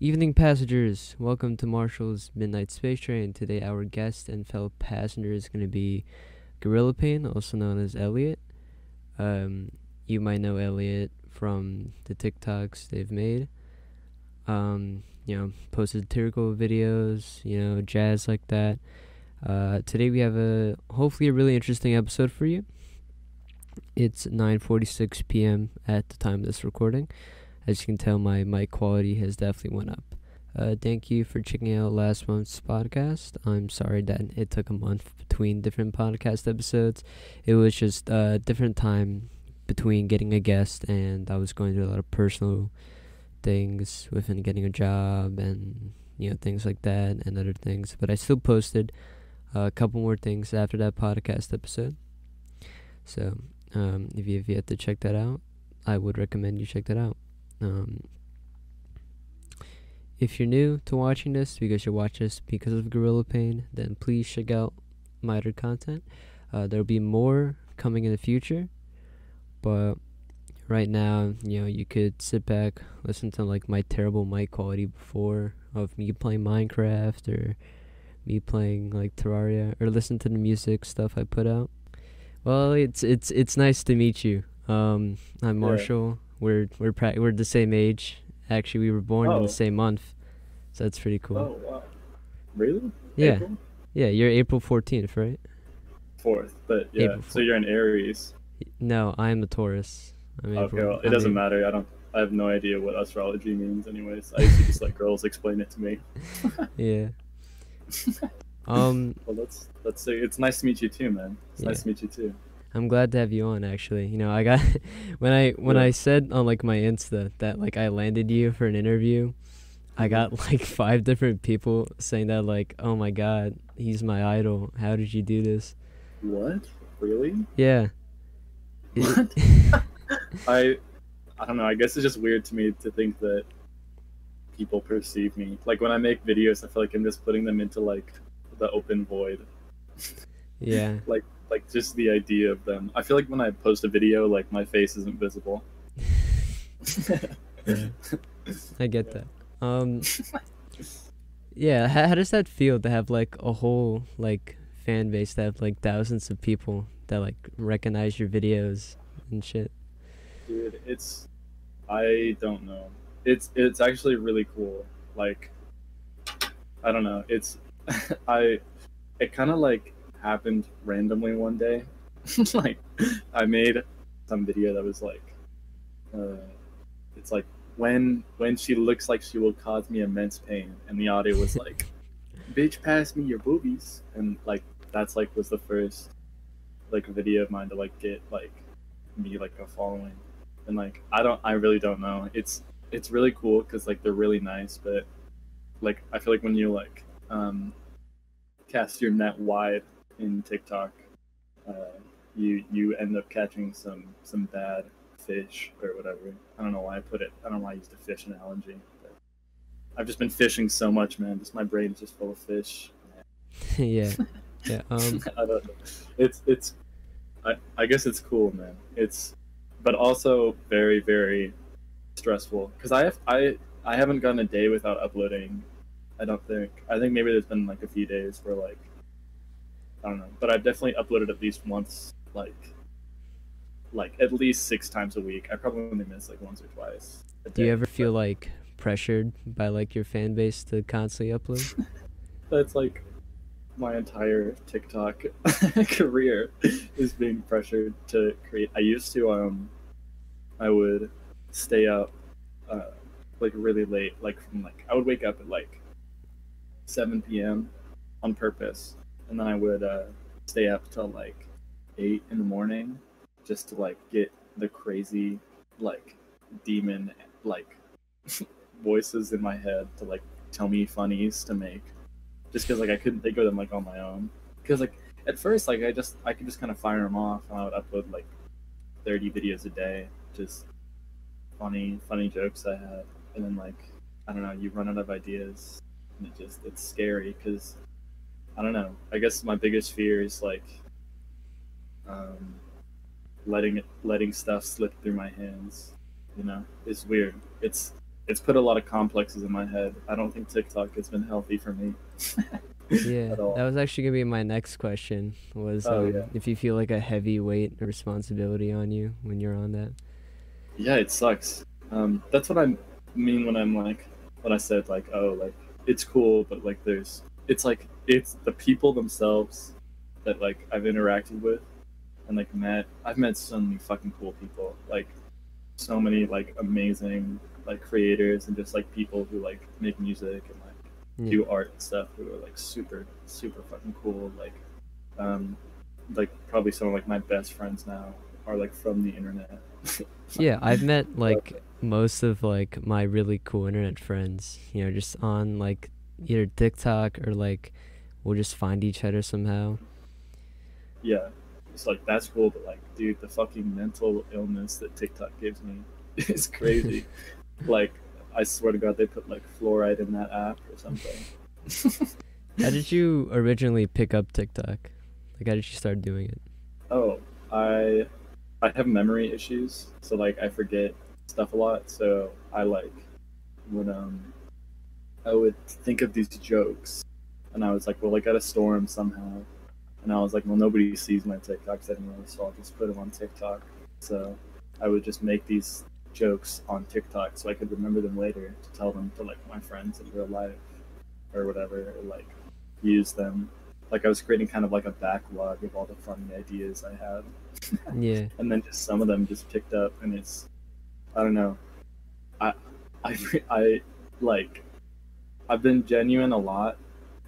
Evening passengers, welcome to Marshall's Midnight Space Train. Today our guest and fellow passenger is going to be gorillapain, also known as Eliot. Um, you might know Eliot from the TikToks they've made. Post satirical videos, jazz like that. Today we have hopefully a really interesting episode for you. It's 9:46 p.m. at the time of this recording. As you can tell, my mic quality has definitely went up. Thank you for checking out last month's podcast. I'm sorry that it took a month between different podcast episodes. It was just a different time between getting a guest, and I was going through a lot of personal things within getting a job and things like that and other things. But I still posted a couple more things after that podcast episode. So if you have yet to check that out, I would recommend you check that out. If you're new to watching this because you watch this because of gorillapain, then please check out my other content. There'll be more coming in the future, but right now, you could sit back, listen to like my terrible mic quality before of me playing Minecraft or me playing like Terraria, or listen to the music stuff I put out. Well, it's nice to meet you. I'm Marshall. We're the same age. Actually, we were born in the same month, so that's pretty cool. Oh wow! Really? Yeah. April? Yeah, you're April 14th, right? 4th, but yeah. April So you're an Aries. No, I'm a Taurus. Okay, well, it doesn't matter. I have no idea what astrology means, anyways. I used to just let girls explain it to me. Yeah. Well, let's say it's nice to meet you too, man. It's nice to meet you too. I'm glad to have you on. Actually, I got when I said on like my Insta that like I landed you for an interview, I got like 5 different people saying that like, oh my god, he's my idol. How did you do this? What? Really? Yeah. What? I don't know. I guess it's just weird to me to think that people perceive me. Like when I make videos, I feel like I'm just putting them into like the open void. Yeah. like just the idea of them. I feel like when I post a video, like my face isn't visible. Yeah. I get that. Yeah, how does that feel to have like a whole like fan base that have like thousands of people that like recognize your videos and shit? Dude, I don't know. It's actually really cool. Like, I don't know. It kind of like happened randomly one day. Like, I made some video that was like, it's like when she looks like she will cause me immense pain, and the audio was like, "Bitch, pass me your boobies," and like that's like was the first like video of mine to like get like me like a following, and like I really don't know. It's really cool because like they're really nice, but like I feel like when you like cast your net wide in TikTok, you end up catching some bad fish or whatever. I don't know why I used a fish analogy, but I've just been fishing so much, man. Just my brain is just full of fish. Yeah. I don't know. It's I guess it's cool, man. But also very, very stressful because I haven't gone a day without uploading. I think maybe there's been like a few days where like I don't know, but I've definitely uploaded at least once, like at least 6 times a week. I probably only miss like once or twice a day. Do you ever feel like pressured by like your fan base to constantly upload? That's like my entire TikTok career is being pressured to create. I used to I would stay up like really late, like from like I would wake up at like 7 p.m. on purpose, and then I would stay up till like 8 in the morning just to like get the crazy like demon like voices in my head to like tell me funnies to make, just because like I couldn't think of them like on my own. Because like at first like I could just kind of fire them off, and I would upload like 30 videos a day, just funny jokes I had, and then like I don't know, you run out of ideas, and it's scary because I don't know. I guess my biggest fear is like letting stuff slip through my hands. It's weird. it's put a lot of complexes in my head. I don't think TikTok has been healthy for me Yeah, at all. that was actually gonna be my next question. Was Oh yeah, if you feel like a heavy weight or responsibility on you when you're on that. yeah, it sucks. That's what I mean when I'm like when I said like, oh, like it's cool, but like it's like it's the people themselves that like I've interacted with and like I've met so many fucking cool people, like so many like amazing like creators and just like people who like make music and like Yeah. do art and stuff who are like super super fucking cool. Um like probably some of like my best friends now are like from the internet. Yeah, I've met But like most of like my really cool internet friends, just on like either TikTok or like we'll just find each other somehow. yeah, it's like that's cool, but like dude, the fucking mental illness that TikTok gives me is crazy. Like I swear to God, they put like fluoride in that app or something. How did you originally pick up TikTok? Like, how did you start doing it? Oh, I I have memory issues, so like I forget stuff a lot. So I like would I would think of these jokes, and I was like, well, I gotta store them somehow. And I was like, well, nobody sees my TikToks anymore, so I'll just put them on TikTok. So I would just make these jokes on TikTok so I could remember them later to tell them to like my friends in real life or whatever, or like use them. Like I was creating kind of like a backlog of all the funny ideas I had, Yeah. and then just some of them just picked up, and it's I don't know. I I like I've been genuine a lot,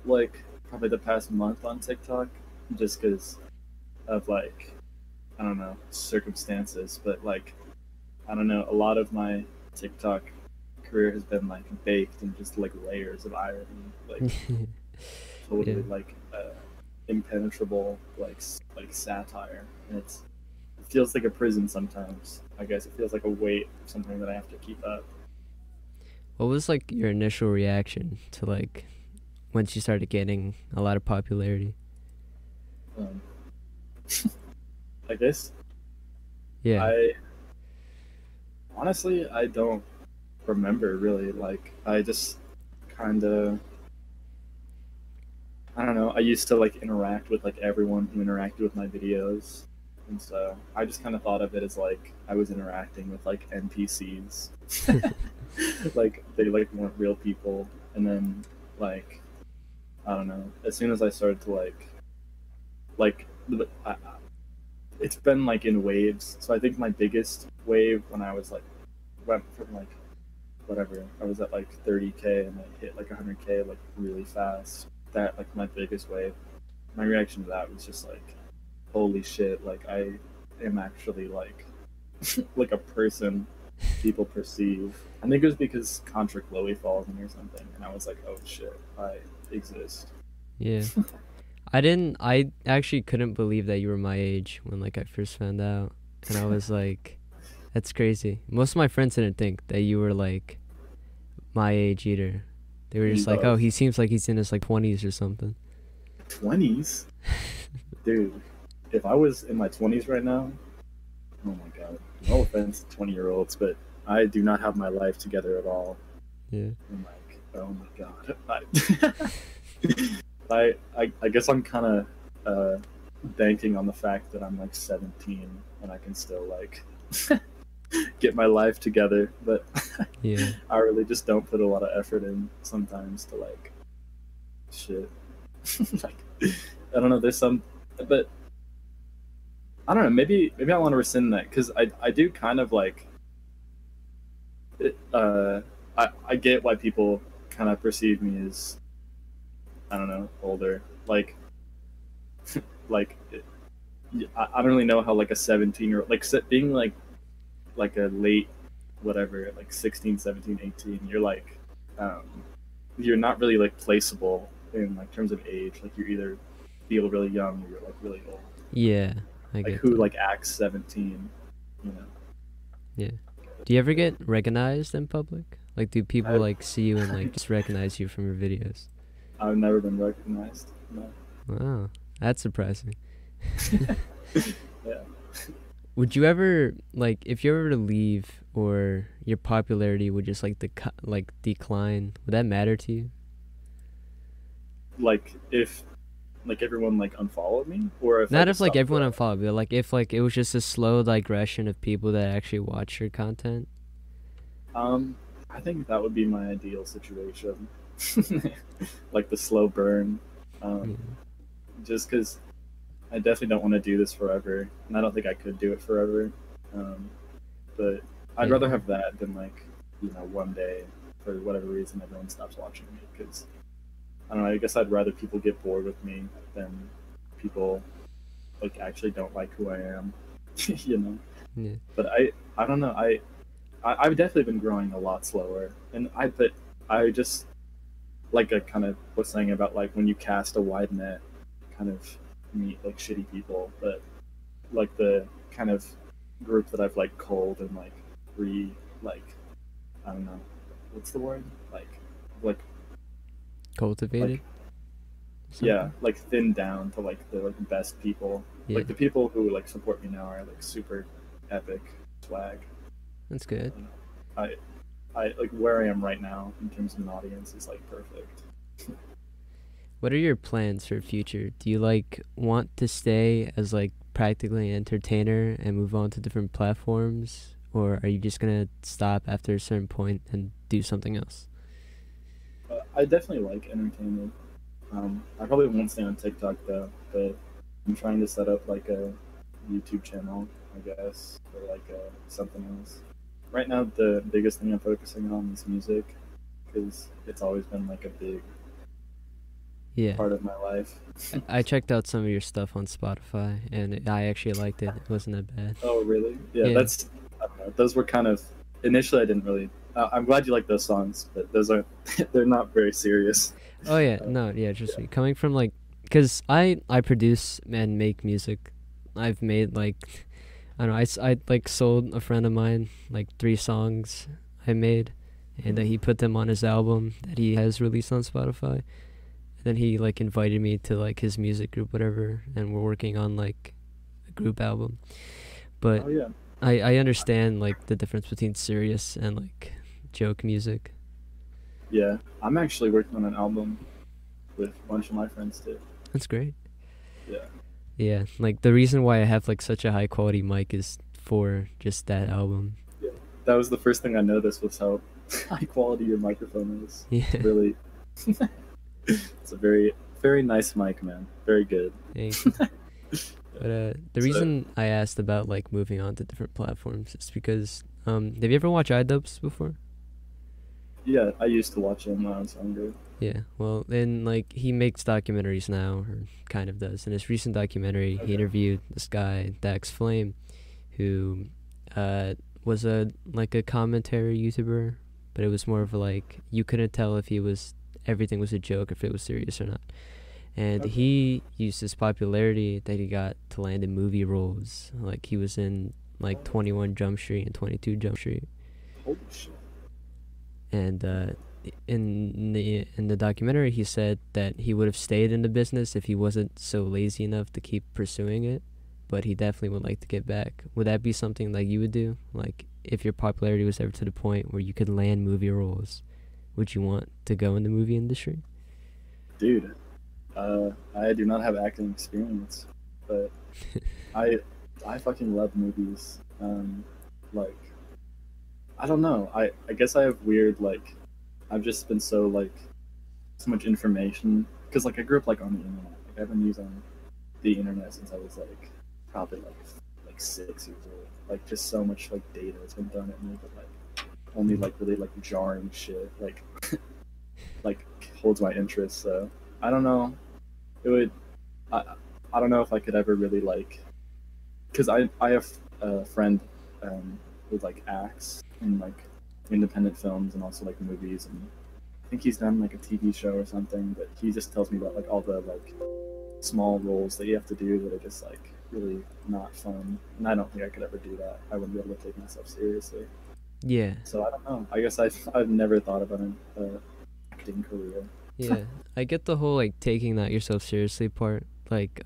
like probably the past month on TikTok, just because of like I don't know circumstances, but like I don't know a lot of my TikTok career has been like baked in just like layers of irony, like Yeah. totally like impenetrable like satire, and it feels like a prison sometimes. I guess it feels like a weight, something that I have to keep up. What was like your initial reaction to like once you started getting a lot of popularity? Um, I guess Yeah. I honestly I don't remember really. Like I just kind of I don't know. I used to like interact with like everyone who interacted with my videos, and so I just kind of thought of it as like I was interacting with like NPCs, like they like weren't real people. And then like I don't know. As soon as I started to like I, it's been like in waves. So I think my biggest wave when I was like went from like whatever I was at like 30K and I hit like 100K like really fast. That like my biggest wave. My reaction to that was just like, holy shit! Like I am actually like like a person people perceive. I think it was because Contra Chloe followed me or something, and I was like, oh shit, I exist. Yeah. I actually couldn't believe that you were my age when like I first found out. And I was like, that's crazy. Most of my friends didn't think that you were like my age either. They were You just thought like, I oh, was he seems like he's in his like 20s or something. 20s, dude. If I was in my 20s right now, oh my god. No offense to 20-year-olds, but I do not have my life together at all. Yeah. I'm like, oh my god. I guess I'm kind of banking on the fact that I'm like 17 and I can still like get my life together, but Yeah. I really just don't put a lot of effort in sometimes to like shit. Like I don't know. There's some, but I don't know. Maybe I want to rescind that because I do kind of like. I get why people kind of perceive me as I don't know older. Like I don't really know how like a 17-year-old like being like a late whatever like 16, 17, 18. You're like um, you're not really like placeable in like terms of age. Like you're either feel really young or you're like really old. Yeah. I Like get who that. like acts 17, you know. Yeah. Do you ever get recognized in public? Like, do people I've like see you and like just recognize you from your videos? I've never been recognized. No. Wow, that's surprising. Yeah. Would you ever like if you ever to leave or your popularity would just like decline? Would that matter to you? Like if like everyone like unfollowed me, or if I Not just if like stopped everyone growing. unfollowed, but like if like it was just a slow digression of people that actually watch your content. Um, I think that would be my ideal situation, like the slow burn. Um, Yeah. just because I definitely don't want to do this forever, and I don't think I could do it forever. Um, but I'd Yeah. rather have that than like one day for whatever reason everyone stops watching me because I don't know. I guess I'd rather people get bored with me than people like actually don't like who I am, you know. Yeah. But I don't know. I've definitely been growing a lot slower, and but I just like I kind of was saying about like when you cast a wide net, kind of meet like shitty people, but like the kind of group that I've like culled and like re like I don't know what's the word like like Cultivated yeah something. like thinned down to like the like best people, Yeah. like the people who like support me now are like super epic swag. That's good. I don't know. I like where I am right now in terms of an audience is like perfect. What are your plans for future? Do you like want to stay as like practically an entertainer and move on to different platforms, or are you just gonna stop after a certain point and do something else? I definitely like entertainment. I probably won't stay on TikTok though, but I'm trying to set up like a YouTube channel, I guess, or like something else. Right now, the biggest thing I'm focusing on is music because it's always been like a big Yeah. part of my life. I checked out some of your stuff on Spotify and I actually liked it. It wasn't that bad. Oh, really? Yeah, Yeah. that's. I don't know. Those were kind of initially I didn't really. I'm glad you like those songs, but those are they're not very serious. Oh yeah, Uh, no, yeah, yeah. just me coming from like, cause I produce and make music. I've made like, I don't know, I like sold a friend of mine like 3 songs I made, and then he put them on his album that he has released on Spotify. And then he like invited me to like his music group, whatever, and we're working on like a group album. But Oh yeah. I understand like the difference between serious and like joke music. Yeah. I'm actually working on an album with a bunch of my friends too. That's great. Yeah. Yeah, like the reason why I have like such a high quality mic is for just that album. Yeah. That was the first thing I noticed was how high quality your microphone is. It's Yeah, really it's a very very nice mic, man. Very good. thank you. Yeah. But the So reason I asked about like moving on to different platforms is because have you ever watched iDubbbz before? yeah, I used to watch him when I was younger. Yeah, well, then like he makes documentaries now, or kind of does. In his recent documentary, he Okay. interviewed this guy Dax Flame, who uh was a like a commentary YouTuber, but it was more of a, like you couldn't tell if he was everything was a joke, if it was serious or not. And Okay. he used his popularity that he got to land in movie roles. Like he was in like Oh, 21 Jump Street and 22 Jump Street. holy shit. And in the documentary, he said that he would have stayed in the business if he wasn't so lazy enough to keep pursuing it. But he definitely would like to get back. Would that be something like you would do? Like if your popularity was ever to the point where you could land movie roles, would you want to go in the movie industry? Dude, I do not have acting experience, but I I fucking love movies. Like I don't know. I guess I have weird like I've just been so like so much information because like I grew up like on the internet. Like I've been using the internet since I was like probably like 6 years old. Like just so much like data has been thrown at me, but like only like really like jarring shit like holds my interest. So I don't know. It would. I I don't know if I could ever really like because I have a friend who like acts in like independent films and also like movies, and I think he's done like a TV show or something. But he just tells me about like all the like small roles that you have to do that are just like really not fun, and I don't think I could ever do that. I wouldn't be able to take myself seriously. Yeah, So I don't know. I guess I've never thought about an acting career. yeah. I get the whole like taking that yourself seriously part. Like,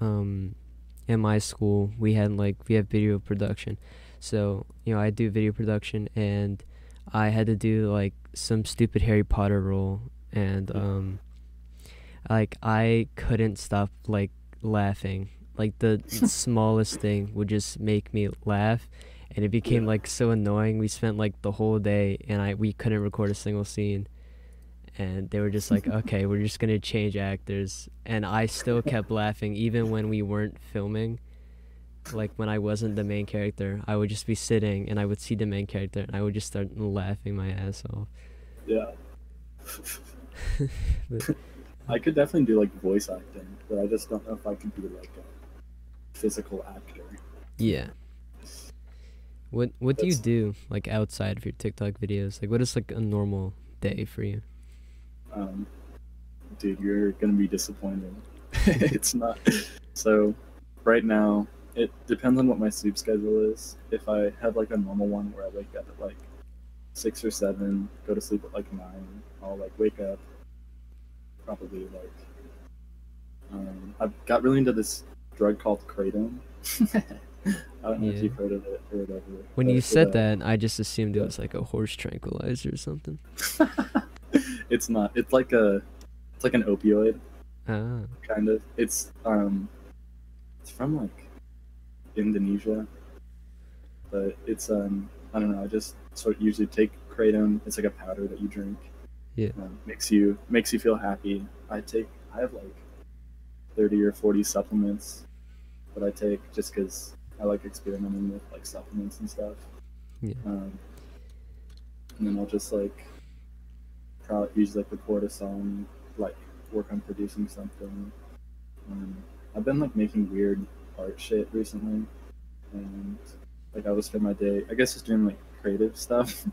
in my school we have video production. So, I do video production, and I had to do like some stupid Harry Potter role, and like I couldn't stop like laughing. Like the smallest thing would just make me laugh, and it became Yeah. like so annoying. We spent like the whole day, and we couldn't record a single scene, and they were just like, okay, we're just gonna change actors, and I still kept laughing even when we weren't filming. Like when I wasn't the main character, I would just be sitting, and I would see the main character, and I would just start laughing my ass off. Yeah. But I could definitely do like voice acting, but I just don't know if I could be like a physical actor. yeah. What do you That's do like outside of your TikTok videos? Like what is like a normal day for you? um, dude, you're gonna be disappointed. It's not. So, right now, it depends on what my sleep schedule is. If I have like a normal one where I wake up at like 6 or 7, go to sleep at like 9, I'll like wake up probably like. I've got really into this drug called kratom. I don't know if Yeah. you've heard of it or whatever. When but you it, said that, I just assumed it yeah. was like a horse tranquilizer or something. It's not. It's like an opioid Ah. kind of. It's from like Indonesia, but it's I don't know. I just sort of usually take kratom. It's like a powder that you drink. Yeah. Makes you feel happy. I have like 30 or 40 supplements that I take just because I like experimenting with like supplements and stuff. Yeah. And then I'll just like probably usually like record a song, like work on producing something. I've been like making weird art shit recently, and like I will spend my day, I guess, just doing like creative stuff,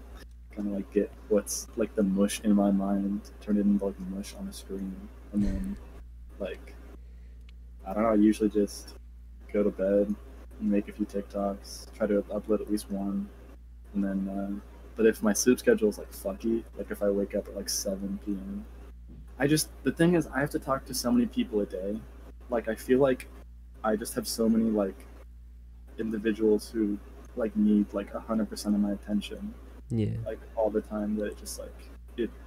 kind of like get what's like the mush in my mind, turn it into like mush on a screen, and then like I don't know. I usually just go to bed, make a few TikToks, try to upload at least one, and then. But if my sleep schedule is like fucky, like if I wake up at like 7 p.m., the thing is, I have to talk to so many people a day. Like, I feel like I just have so many, like, individuals who, like, need, like, 100% of my attention, Yeah. like, all the time, that it just, like,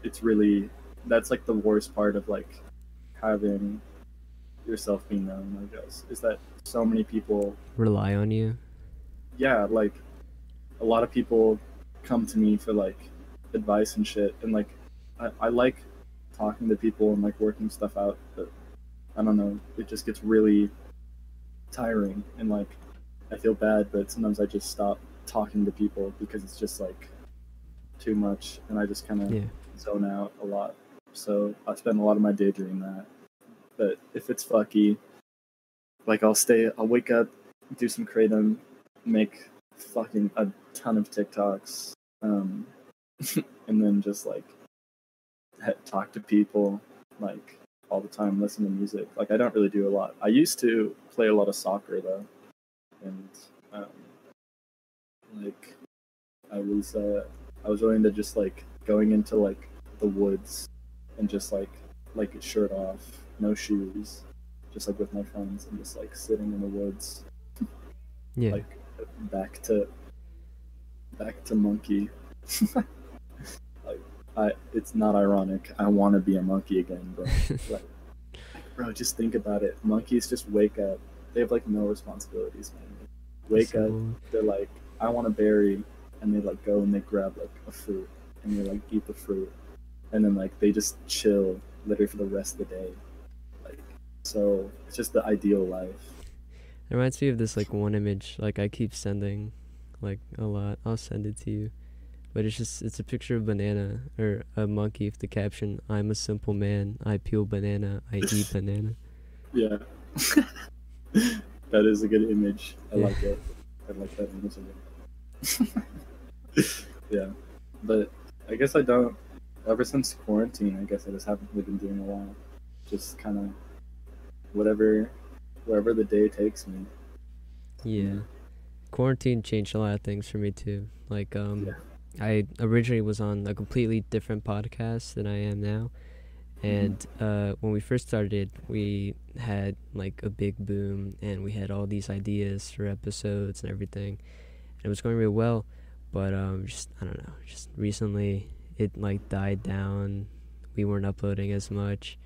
it's really, that's, like, the worst part of, like, having yourself be known, I guess, is that so many people, Rely on you. yeah, like, a lot of people come to me for, like, advice and shit, and, like, I like talking to people and like working stuff out, but I don't know, it just gets really tiring, and like I feel bad, but sometimes I just stop talking to people because it's just like too much, and I just kind of Yeah. zone out a lot. So I spend a lot of my day doing that. But if it's fucky, like I'll wake up, do some kratom, make fucking a ton of TikToks, and then just like talk to people like all the time, listen to music. Like I don't really do a lot. I used to play a lot of soccer though, and like I was really into just like going into like the woods and just like shirt off, no shoes, just like with my friends, and just like sitting in the woods, Yeah. like back to monkey. It's not ironic. I want to be a monkey again, bro. Like, bro, just think about it. Monkeys just wake up. They have like no responsibilities, man. Wake up. They're like, I want a berry, and they like go and they grab like a fruit, and they like eat the fruit, and then like they just chill literally for the rest of the day. Like, so it's just the ideal life. It reminds me of this like one image like I keep sending like a lot. I'll send it to you. But it's a picture of banana or a monkey with the caption, "I'm a simple man. I peel banana. I eat banana." Yeah. That is a good image. I Yeah. like it. I like that image again. Yeah. But I guess I don't, ever since quarantine, I guess I just haven't really been doing a lot. Just kind of wherever the day takes me. Yeah. Quarantine changed a lot of things for me too. Like Yeah. I originally was on a completely different podcast than I am now, And when we first started, we had like a big boom, and we had all these ideas for episodes and everything, and it was going real well. But just I don't know, just recently it like died down. We weren't uploading as much,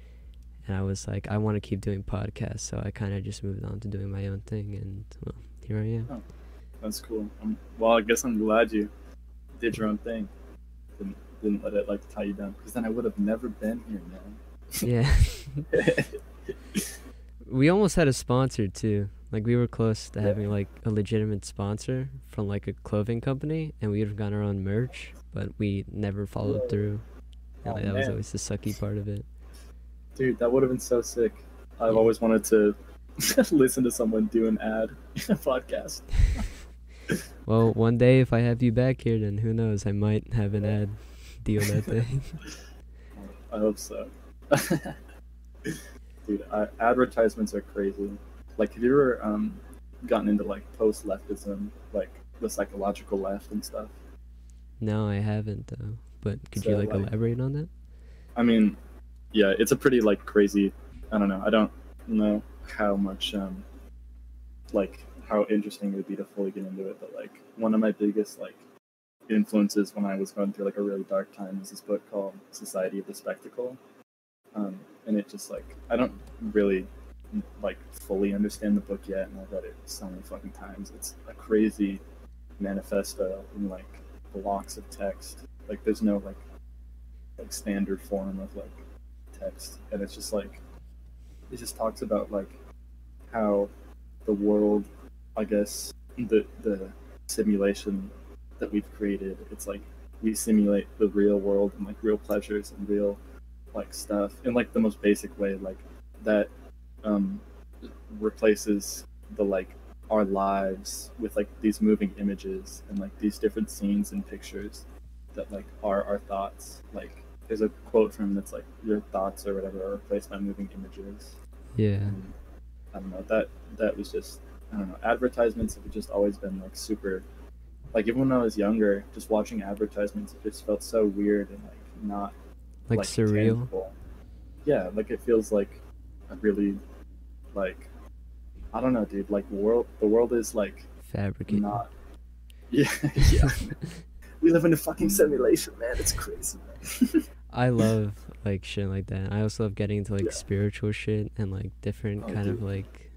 and I was like, I want to keep doing podcasts, so I kind of just moved on to doing my own thing, and well, here I am. Oh, that's cool. Well, I guess I'm glad you did your own thing. Didn't let it like tie you down, because then I would have never been here, man. Yeah. We almost had a sponsor too. Like we were close to having like a legitimate sponsor from like a clothing company, and we would have gotten our own merch, but we never followed through. And like, that was always the sucky part of it. Dude, that would have been so sick. I've always wanted to listen to someone do an ad in a podcast. Well, one day if I have you back here, then who knows? I might have an ad deal that day. I hope so. Dude, advertisements are crazy. Like, have you ever gotten into like post-leftism, like the psychological left and stuff? No, I haven't though. But could So, you like elaborate on that? I mean, yeah, it's a pretty like crazy. I don't know. I don't know how much like how interesting it would be to fully get into it, but like one of my biggest like influences when I was going through like a really dark time is this book called Society of the Spectacle. And it just like I don't really like fully understand the book yet, and I've read it so many fucking times. It's a crazy manifesto in like blocks of text. Like there's no like standard form of like text, and it's just like it just talks about like how the world, I guess the simulation that we've created, it's like we simulate the real world and like real pleasures and real like stuff in like the most basic way, like that replaces the like our lives with like these moving images and like these different scenes and pictures that like are our thoughts. Like there's a quote from him that's like your thoughts or whatever are replaced by moving images. Yeah. And I don't know, that was just, I don't know, advertisements have just always been like super, like even when I was younger, just watching advertisements, it just felt so weird and like not like surreal. tangible. Yeah, like it feels like a really like, I don't know, dude, like the world is like fabricated. Not, yeah. We live in a fucking simulation, man. It's crazy, man. I love like shit like that. I also love getting into like spiritual shit and like different kind of like,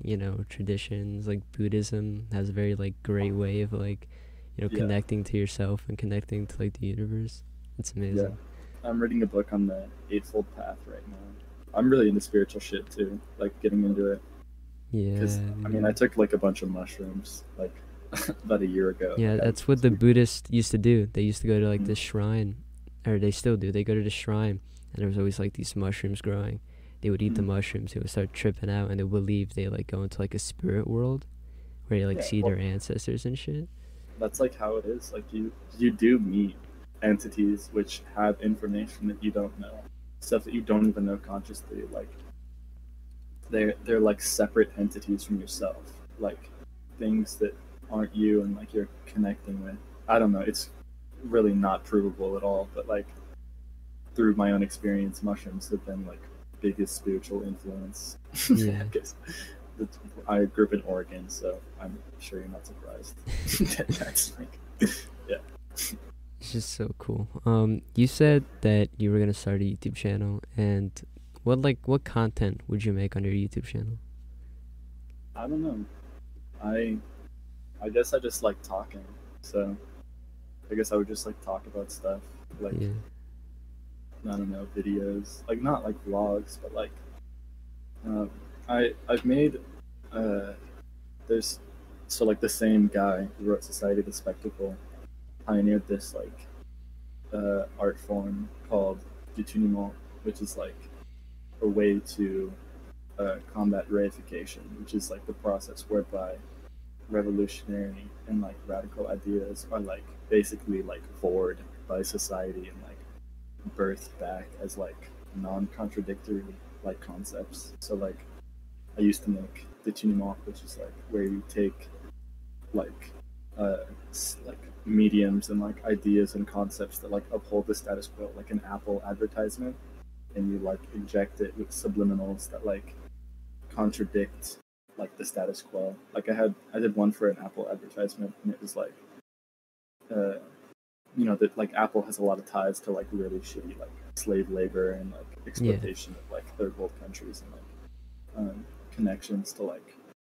you know, traditions. Like Buddhism has a very like great way of like, you know, connecting to yourself and connecting to like the universe. It's amazing. Yeah. I'm reading a book on the Eightfold Path right now. I'm really into spiritual shit too, like getting into it. Yeah. Because I mean, I took like a bunch of mushrooms like about a year ago. Yeah, that's what the Buddhists used to do. They used to go to like this shrine, or they still do. They go to the shrine, and there was always like these mushrooms growing. They would eat the mushrooms. They would start tripping out, and they would believe they like go into like a spirit world, where they like see their ancestors and shit. That's like how it is. Like you do meet entities which have information that you don't know, stuff that you don't even know consciously. Like they're like separate entities from yourself, like things that aren't you and like you're connecting with. I don't know, it's really not provable at all, but like through my own experience, mushrooms have been like biggest spiritual influence. Yeah. I grew up in Oregon, so I'm sure you're not surprised. That's like, yeah. It's just so cool. You said that you were gonna start a YouTube channel, and what content would you make on your YouTube channel? I don't know. I guess I just like talking, so I guess I would just like talk about stuff, like I don't know, videos, like not like vlogs, but like I've made there's so like the same guy who wrote Society of the Spectacle pioneered this like art form called détournement, which is like a way to combat reification, which is like the process whereby revolutionary and like radical ideas are like basically like vored by society and like birthed back as like non-contradictory like concepts. So like I used to make détournement, which is like where you take like mediums and like ideas and concepts that like uphold the status quo, like an Apple advertisement, and you like inject it with subliminals that like contradict like the status quo. Like I did one for an Apple advertisement, and it was like, uh, that like Apple has a lot of ties to like really shitty like slave labor and like exploitation of like third world countries, and like connections to like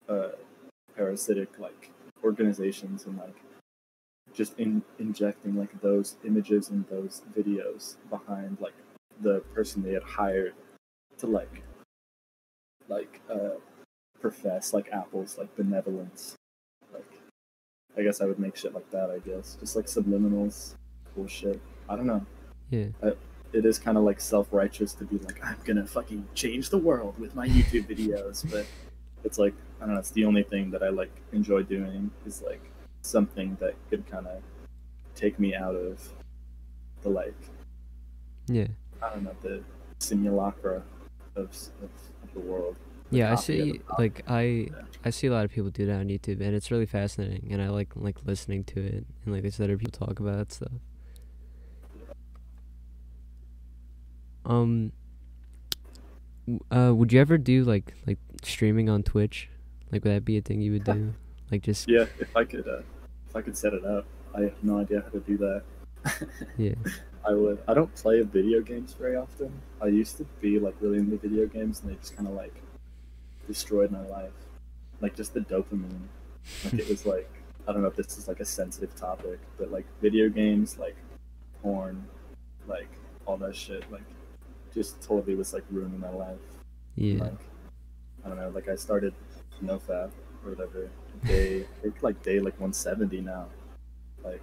uh, parasitic like organizations, and like just injecting like those images and those videos behind like the person they had hired to profess like Apple's like benevolence. Like I guess I would make shit like that. I guess just like subliminals, bullshit. I don't know. Yeah. It is kind of like self-righteous to be like, I'm gonna fucking change the world with my YouTube videos, but it's like, I don't know. It's the only thing that I like enjoy doing is like something that could kind of take me out of the like, Yeah. I don't know, the simulacra of the world. Yeah, I see. Like I see a lot of people do that on YouTube, and it's really fascinating, and I like listening to it and like these other people talk about stuff. Would you ever do like streaming on Twitch? Like, would that be a thing you would do? Like just Yeah, if I could set it up. I have no idea how to do that. Yeah. I would. I don't play video games very often. I used to be like really into video games, and they just kind of like destroyed my life. Like just the dopamine. Like it was like, I don't know if this is like a sensitive topic, but like video games, like porn, like all that shit, like just totally was like ruining my life. Yeah. Like I don't know. Like I started NoFap or whatever. Day 170 now. Like,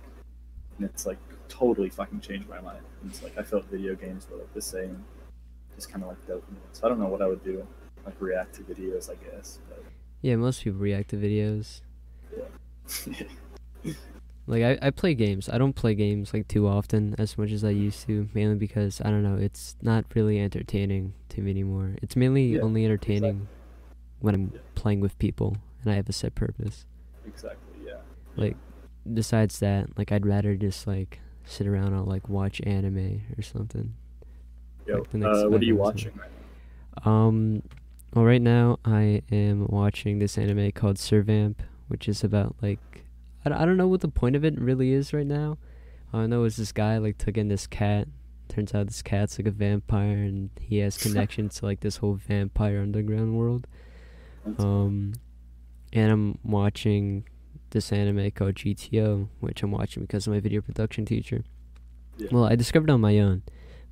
and it's like totally fucking changed my life. And it's like I felt video games were like the same, just kind of like dopamine. So I don't know what I would do, like react to videos, I guess. But Yeah, most people react to videos. Yeah. Like I play games. I don't play games like too often as much as I used to, mainly because I don't know, it's not really entertaining to me anymore. It's mainly only entertaining when I'm playing with people and I have a set purpose. Exactly. Yeah. Like besides that, like I'd rather just like sit around and like watch anime or something. Yo, Like the next what are you 5 minutes watching right now? Well, right now I am watching this anime called Servamp, which is about like I don't know what the point of it really is right now. All I know is this guy like took in this cat. Turns out this cat's like a vampire, and he has connections to like this whole vampire underground world. And I'm watching this anime called GTO, which I'm watching because of my video production teacher. Yeah. Well, I discovered it on my own,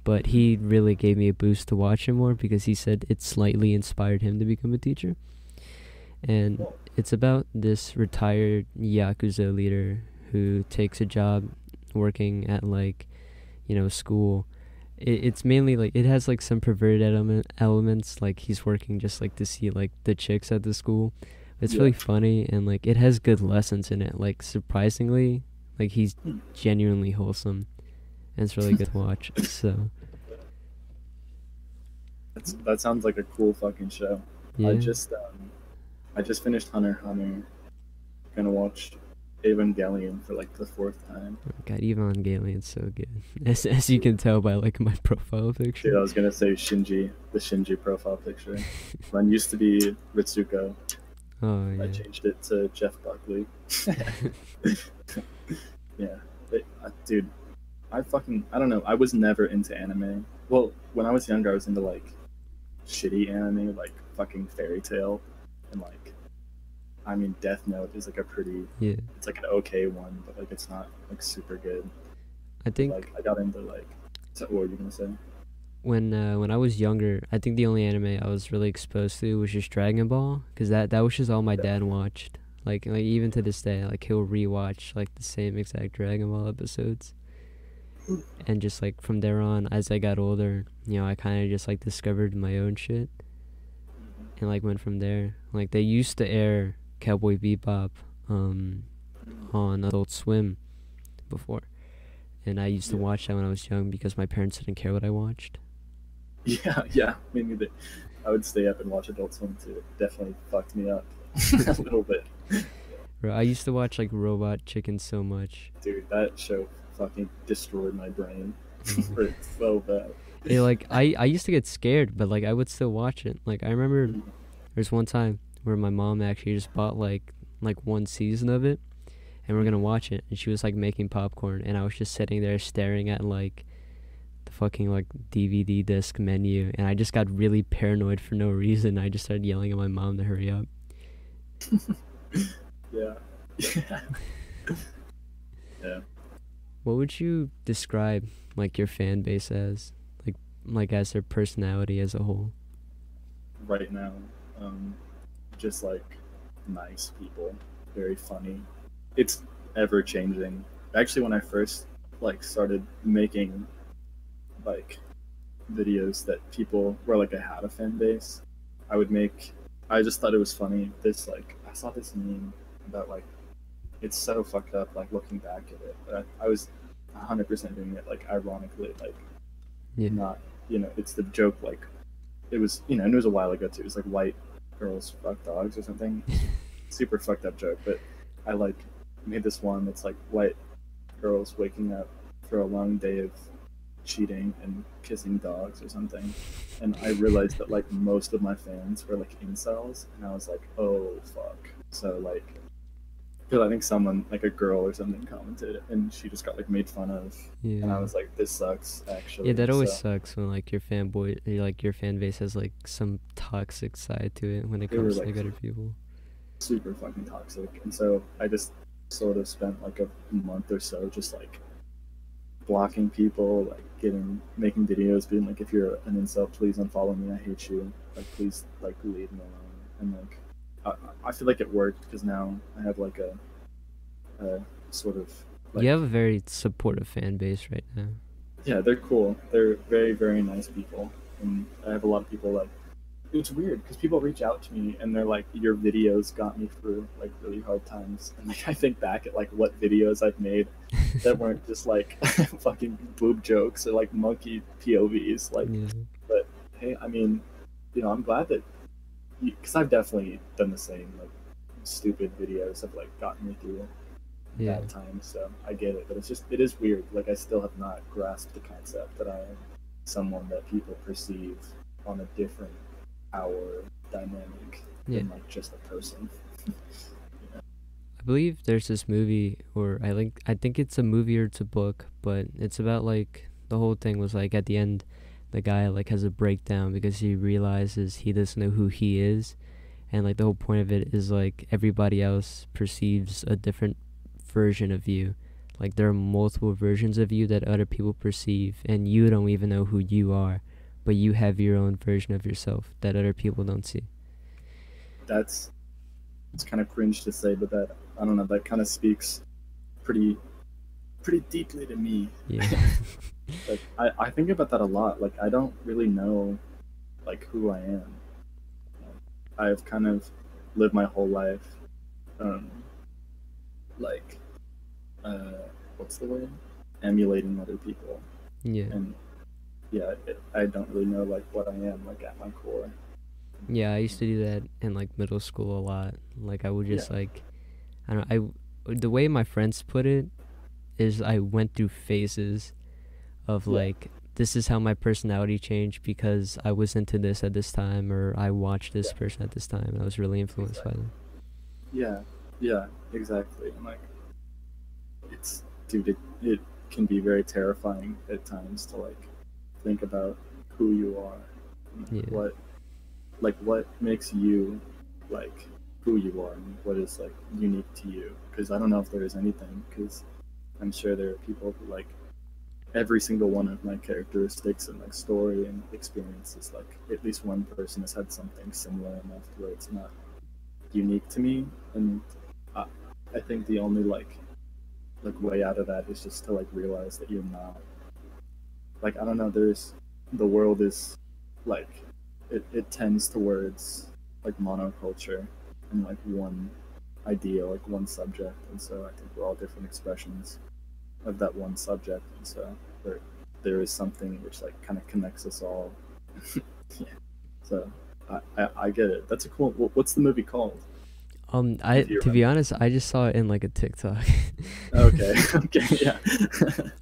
but he really gave me a boost to watch it more because he said it slightly inspired him to become a teacher. And it's about this retired Yakuza leader who takes a job working at like, school. It's mainly like, it has like some perverted elements, like he's working just like to see like the chicks at the school. It's really funny, and like it has good lessons in it. Like surprisingly, like he's genuinely wholesome, and it's really good to watch. So that sounds like a cool fucking show. yeah. I just finished Hunter x Hunter. Gonna watch Evangelion for like the 4th time. Oh God, Evangelion's so good. As you can tell by like my profile picture. Dude, I was gonna say the Shinji profile picture. Mine used to be Ritsuko. Oh yeah. I changed it to Jeff Buckley. Yeah, dude, I don't know. I was never into anime. Well, when I was younger, I was into like shitty anime, like fucking Fairy Tail, and like, I mean, Death Note is like a pretty, it's like an okay one, but like it's not like super good. I think like I got into like, what were you gonna say? When I was younger, I think the only anime I was really exposed to was just Dragon Ball, because that was just all my dad watched. Like even to this day, like he'll rewatch like the same exact Dragon Ball episodes. And just like from there on, as I got older, I kind of just like discovered my own shit, and like went from there. Like they used to air Cowboy Bebop on Adult Swim before, and I used to watch that when I was young because my parents didn't care what I watched. Yeah, me neither. I would stay up and watch Adult Swim too. It definitely fucked me up a little bit. Bro, I used to watch like Robot Chicken so much. Dude, that show fucking destroyed my brain. It's so bad. Like I used to get scared, but like I would still watch it. Like I remember there's one time where my mom actually just bought like one season of it, and we're gonna watch it, and she was like making popcorn, and I was just sitting there staring at like the fucking like DVD disc menu, and I just got really paranoid for no reason. I just started yelling at my mom to hurry up. Yeah. Yeah. Yeah. What would you describe like your fan base as? Like as their personality as a whole? Right now, um, just like nice people, very funny. It's ever changing. Actually, when I first like started making like videos that people were like I had a fan base, I would make. I just thought it was funny. This like I saw this meme about like it's so fucked up. Like looking back at it, but I was 100% doing it like ironically, like Yeah. not it's the joke like it was and it was a while ago too. It was like white girls fuck dogs or something. Super fucked up joke, but I like made this one that's like white girls waking up for a long day of cheating and kissing dogs or something. And I realized that like most of my fans were like incels, and I was like, oh fuck. So like, because I think someone like a girl or something commented, and she just got like made fun of, and I Yeah. was like, this sucks Yeah, actually. that always So sucks when like like your fan base has like some toxic side to it when it they were comes to like like other people. super fucking toxic, and so I just sort of spent like a month or so just like blocking people, like making videos, being like, if you're an incel, please unfollow me. I hate you. Like, please, like, leave me alone. And like, I feel like it worked because now I have like a sort of like, You have a very supportive fan base right now. yeah, they're cool. They're very very nice people, and I have a lot of people like. It's weird because people reach out to me and they're like, "Your videos got me through like really hard times." And like, I think back at like what videos I've made that weren't just like fucking boob jokes or like monkey POVs. Like, Yeah. but hey, I mean, I'm glad that because I've definitely done the same. Like, stupid videos have like gotten me through Yeah. bad times. So I get it, but it is weird. Like, I still have not grasped the concept that I am someone that people perceive on a different power dynamic Yeah. than like just a person. I believe there's this movie, or I think it's a movie or it's a book, but it's about like the whole thing was like at the end, the guy like has a breakdown because he realizes he doesn't know who he is, and like the whole point of it is like everybody else perceives a different version of you. Like there are multiple versions of you that other people perceive, and you don't even know who you are, but you have your own version of yourself that other people don't see. That's it's kind of cringe to say, but that I don't know. That kind of speaks pretty pretty deeply to me. Yeah. Like I think about that a lot. Like I don't really know like who I am. I've kind of lived my whole life um, like uh, what's the word? Emulating other people, Yeah. and yeah, I don't really know like what I am like at my core. Yeah, I used to do that in like middle school a lot. Like I would Yeah, just like I don't know, the way my friends put it is I went through phases of yeah, like this is how my personality changed because I was into this at this time, or I watched this yeah, person at this time and I was really influenced by exactly. them. Yeah, yeah, exactly. And like it's dude, it can be very terrifying at times to like think about who you are, and Yeah. what makes you like who you are, and what is like unique to you. Because I don't know if there is anything. Because I'm sure there are people who like every single one of my characteristics and like story and experiences. Like at least one person has had something similar enough to where it's not unique to me, and I, I think the only like way out of that is just to like realize that you're not like I don't know. There's the world is like it tends towards like monoculture and like one idea, like one subject, and so I think we're all different expressions of that one subject, and so there is something which like kind of connects us all. Yeah. So I get it. That's a cool. What's the movie called? I If you to be remember. honest, I just saw it in like a TikTok. Okay. Okay. Yeah.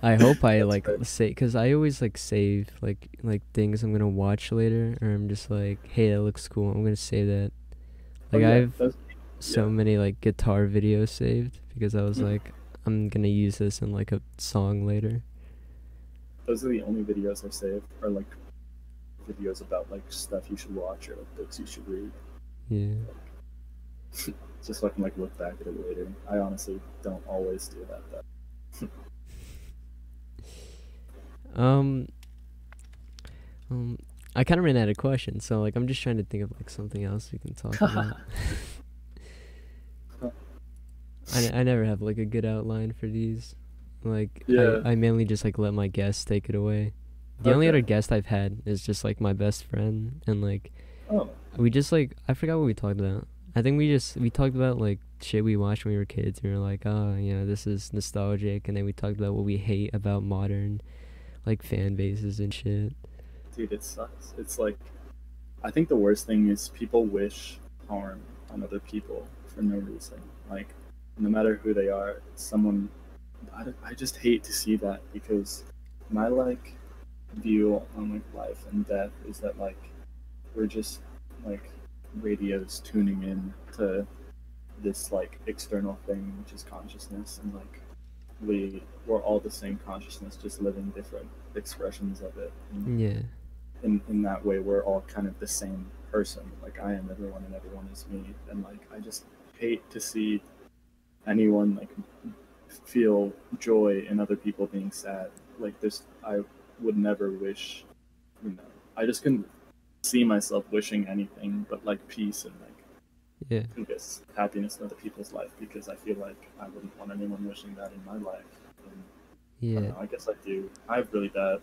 I hope I That's like fair. say, cause I always like save like things I'm gonna watch later, or I'm just like, hey, that looks cool. I'm gonna save that. Oh Like I yeah. have That's so yeah. many like guitar videos saved because I was Mhm. like, I'm gonna use this in like a song later. Those are the only videos I saved, are like videos about like stuff you should watch or like books you should read. Yeah. Just so I can like look back at it later. I honestly don't always do that though. Um. Um. I kind of ran out of questions, so like I'm just trying to think of like something else we can talk about. I never have like a good outline for these. Like I Yeah. I mainly just like let my guests take it away. The only other Okay. guest I've had is just like my best friend, and like Oh. we just like I forgot what we talked about. I think we talked about like shit we watched when we were kids. We were like, oh, this is nostalgic, and then we talked about what we hate about modern like fan bases and shit. Dude, it sucks. It's like, I think the worst thing is people wish harm on other people for no reason. Like, no matter who they are, someone. I just hate to see that, because my like view on like life and death is that like we're just like radios tuning in to this like external thing, which is consciousness, and like we're all the same consciousness, just living different expressions of it. And Yeah, in that way, we're all kind of the same person. Like, I am everyone and everyone is me. And like, I just hate to see anyone like feel joy in other people being sad. Like, this, I would never wish, you know, I just couldn't see myself wishing anything but like peace and like, yeah, I guess, happiness in other people's life, because I feel like I wouldn't want anyone wishing that in my life. And I don't yeah, know. I guess I do. I have really bad.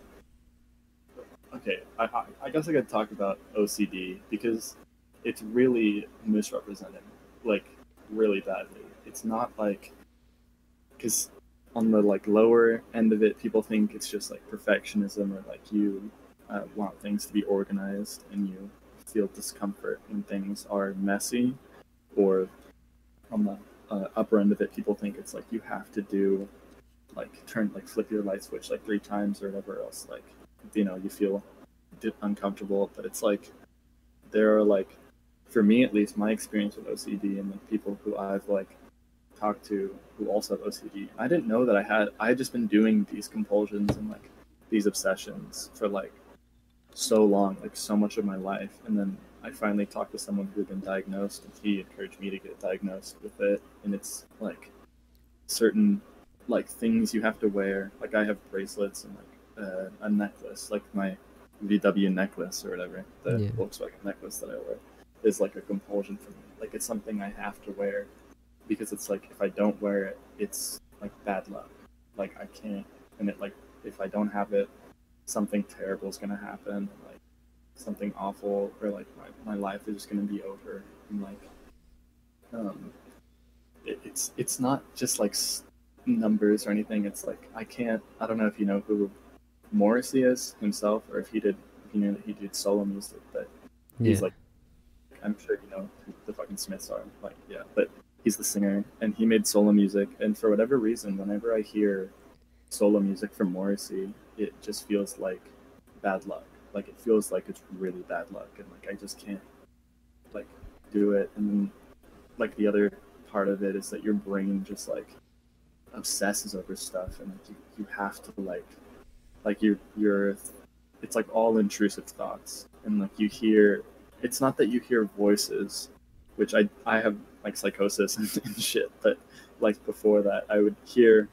Okay, I guess I could talk about OCD, because it's really misrepresented, like really badly. It's not like, because on the like lower end of it, people think it's just like perfectionism, or like you want things to be organized and you feel discomfort when things are messy. Or on the upper end of it, people think it's like you have to do like flip your light switch like 3 times or whatever else. Like, you feel uncomfortable, but it's like there are like, for me at least, my experience with OCD and like people who I've like talked to who also have OCD, I didn't know that I had just been doing these compulsions and like these obsessions for like so long, like so much of my life. And then I finally talked to someone who had been diagnosed, and he encouraged me to get diagnosed with it. And it's like certain like things you have to wear. Like, I have bracelets and like a necklace, like my VW necklace or whatever, the yeah, Volkswagen necklace that I wear, is like a compulsion for me. Like, it's something I have to wear, because it's like if I don't wear it, it's like bad luck. Like, I can't, and it like, if I don't have it, something terrible is gonna happen. Like, something awful, or like my life is just gonna be over. And like, um, it's not just like numbers or anything. It's like, I can't. I don't know if you know who Morrissey is himself, or if you know that he did solo music, but he's yeah, like, I'm sure you know who the fucking Smiths are. Like, yeah, but he's the singer, and he made solo music. And for whatever reason, whenever I hear solo music from Morrissey, it just feels like bad luck. Like, it feels like it's really bad luck, and like I just can't like do it. And then like the other part of it is that your brain just like obsesses over stuff, and like you have to like you're it's like all intrusive thoughts. And like you hear, it's not that you hear voices, which I have like psychosis and shit, but like before that, I would hear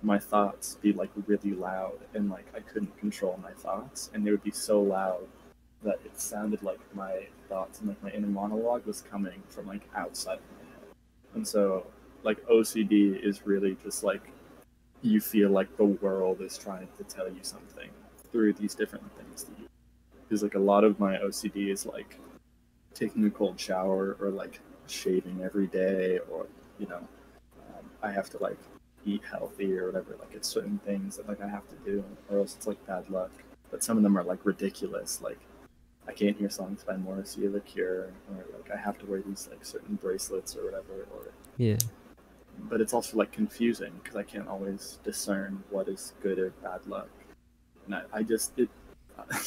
my thoughts be like really loud, and like I couldn't control my thoughts, and they would be so loud that it sounded like my thoughts and like my inner monologue was coming from like outside of my head. And so like OCD is really just like, you feel like the world is trying to tell you something through these different things that you, because like a lot of my OCD is like taking a cold shower, or like shaving every day, or I have to like eat healthy or whatever. Like, it's certain things that like I have to do, or else it's like bad luck. But some of them are like ridiculous. Like, I can't hear songs by Morrissey or The Cure, or like I have to wear these like certain bracelets or whatever, or Yeah. but it's also like confusing because I can't always discern what is good or bad luck. And I just it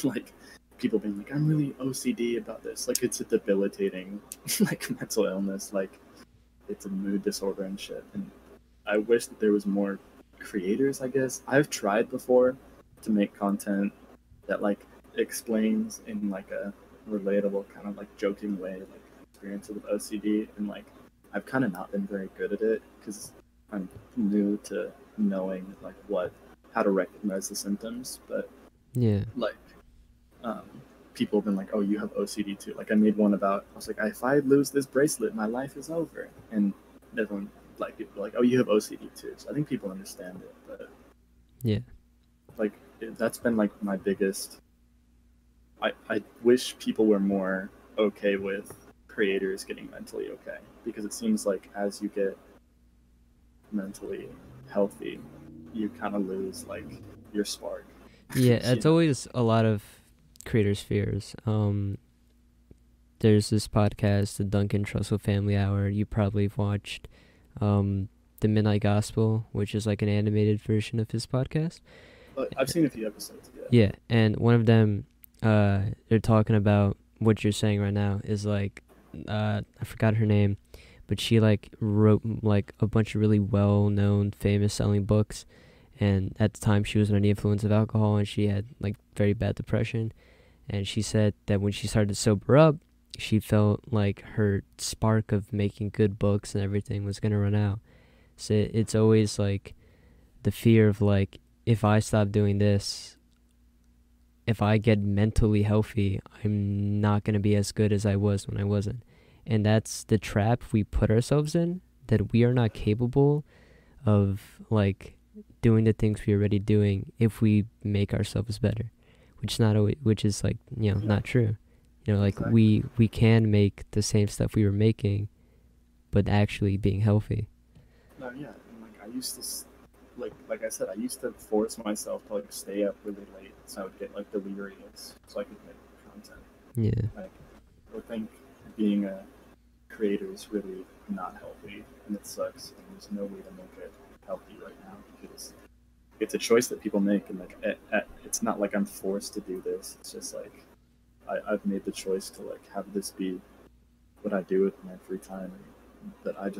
like people being like, I'm really OCD about this. Like it's a debilitating like mental illness. Like it's a mood disorder and shit. And I wish that there was more creators. I guess I've tried before to make content that like explains in like a relatable kind of like joking way like experiences with OCD, and like I've kind of not been very good at it because I'm new to knowing like what how to recognize the symptoms. But Yeah. like um, people have been like, "Oh, you have OCD too." Like I made one about I was like, "If I lose this bracelet, my life is over," and everyone like people were like, "Oh, you have OCD too." So I think people understand it, but Yeah. like that's been like my biggest. I wish people were more okay with creators getting mentally okay, because it seems like as you get mentally healthy, you kind of lose like your spark. Yeah, You it's know? always a lot of creators' fears. There's this podcast, the Duncan Trussell Family Hour. You probably have watched the Midnight Gospel, which is like an animated version of his podcast. But I've seen a few episodes. Yeah. Yeah, and one of them, they're talking about what you're saying right now is like, I forgot her name, but she like wrote like a bunch of really well-known, famous selling books, and at the time she was under the influence of alcohol and she had like very bad depression, and she said that when she started to sober up, she felt like her spark of making good books and everything was gonna run out. So it's always like the fear of like, if I stop doing this, if I get mentally healthy, I'm not going to be as good as I was when I wasn't. And that's the trap we put ourselves in, that we are not capable of like doing the things we're already doing if we make ourselves better, which is not always, which is like, you know, Yeah. not true. You know, like Exactly. we can make the same stuff we were making, but actually being healthy. No, yeah, and like I used to, like I said, I used to force myself to like stay up really late, so I would get like delirious, so I could make content. Yeah. Like I think being a creator is really not healthy, and it sucks. And there's no way to make it healthy right now because it's a choice that people make, and like it's not like I'm forced to do this. It's just like I've made the choice to like have this be what I do with my free time, but I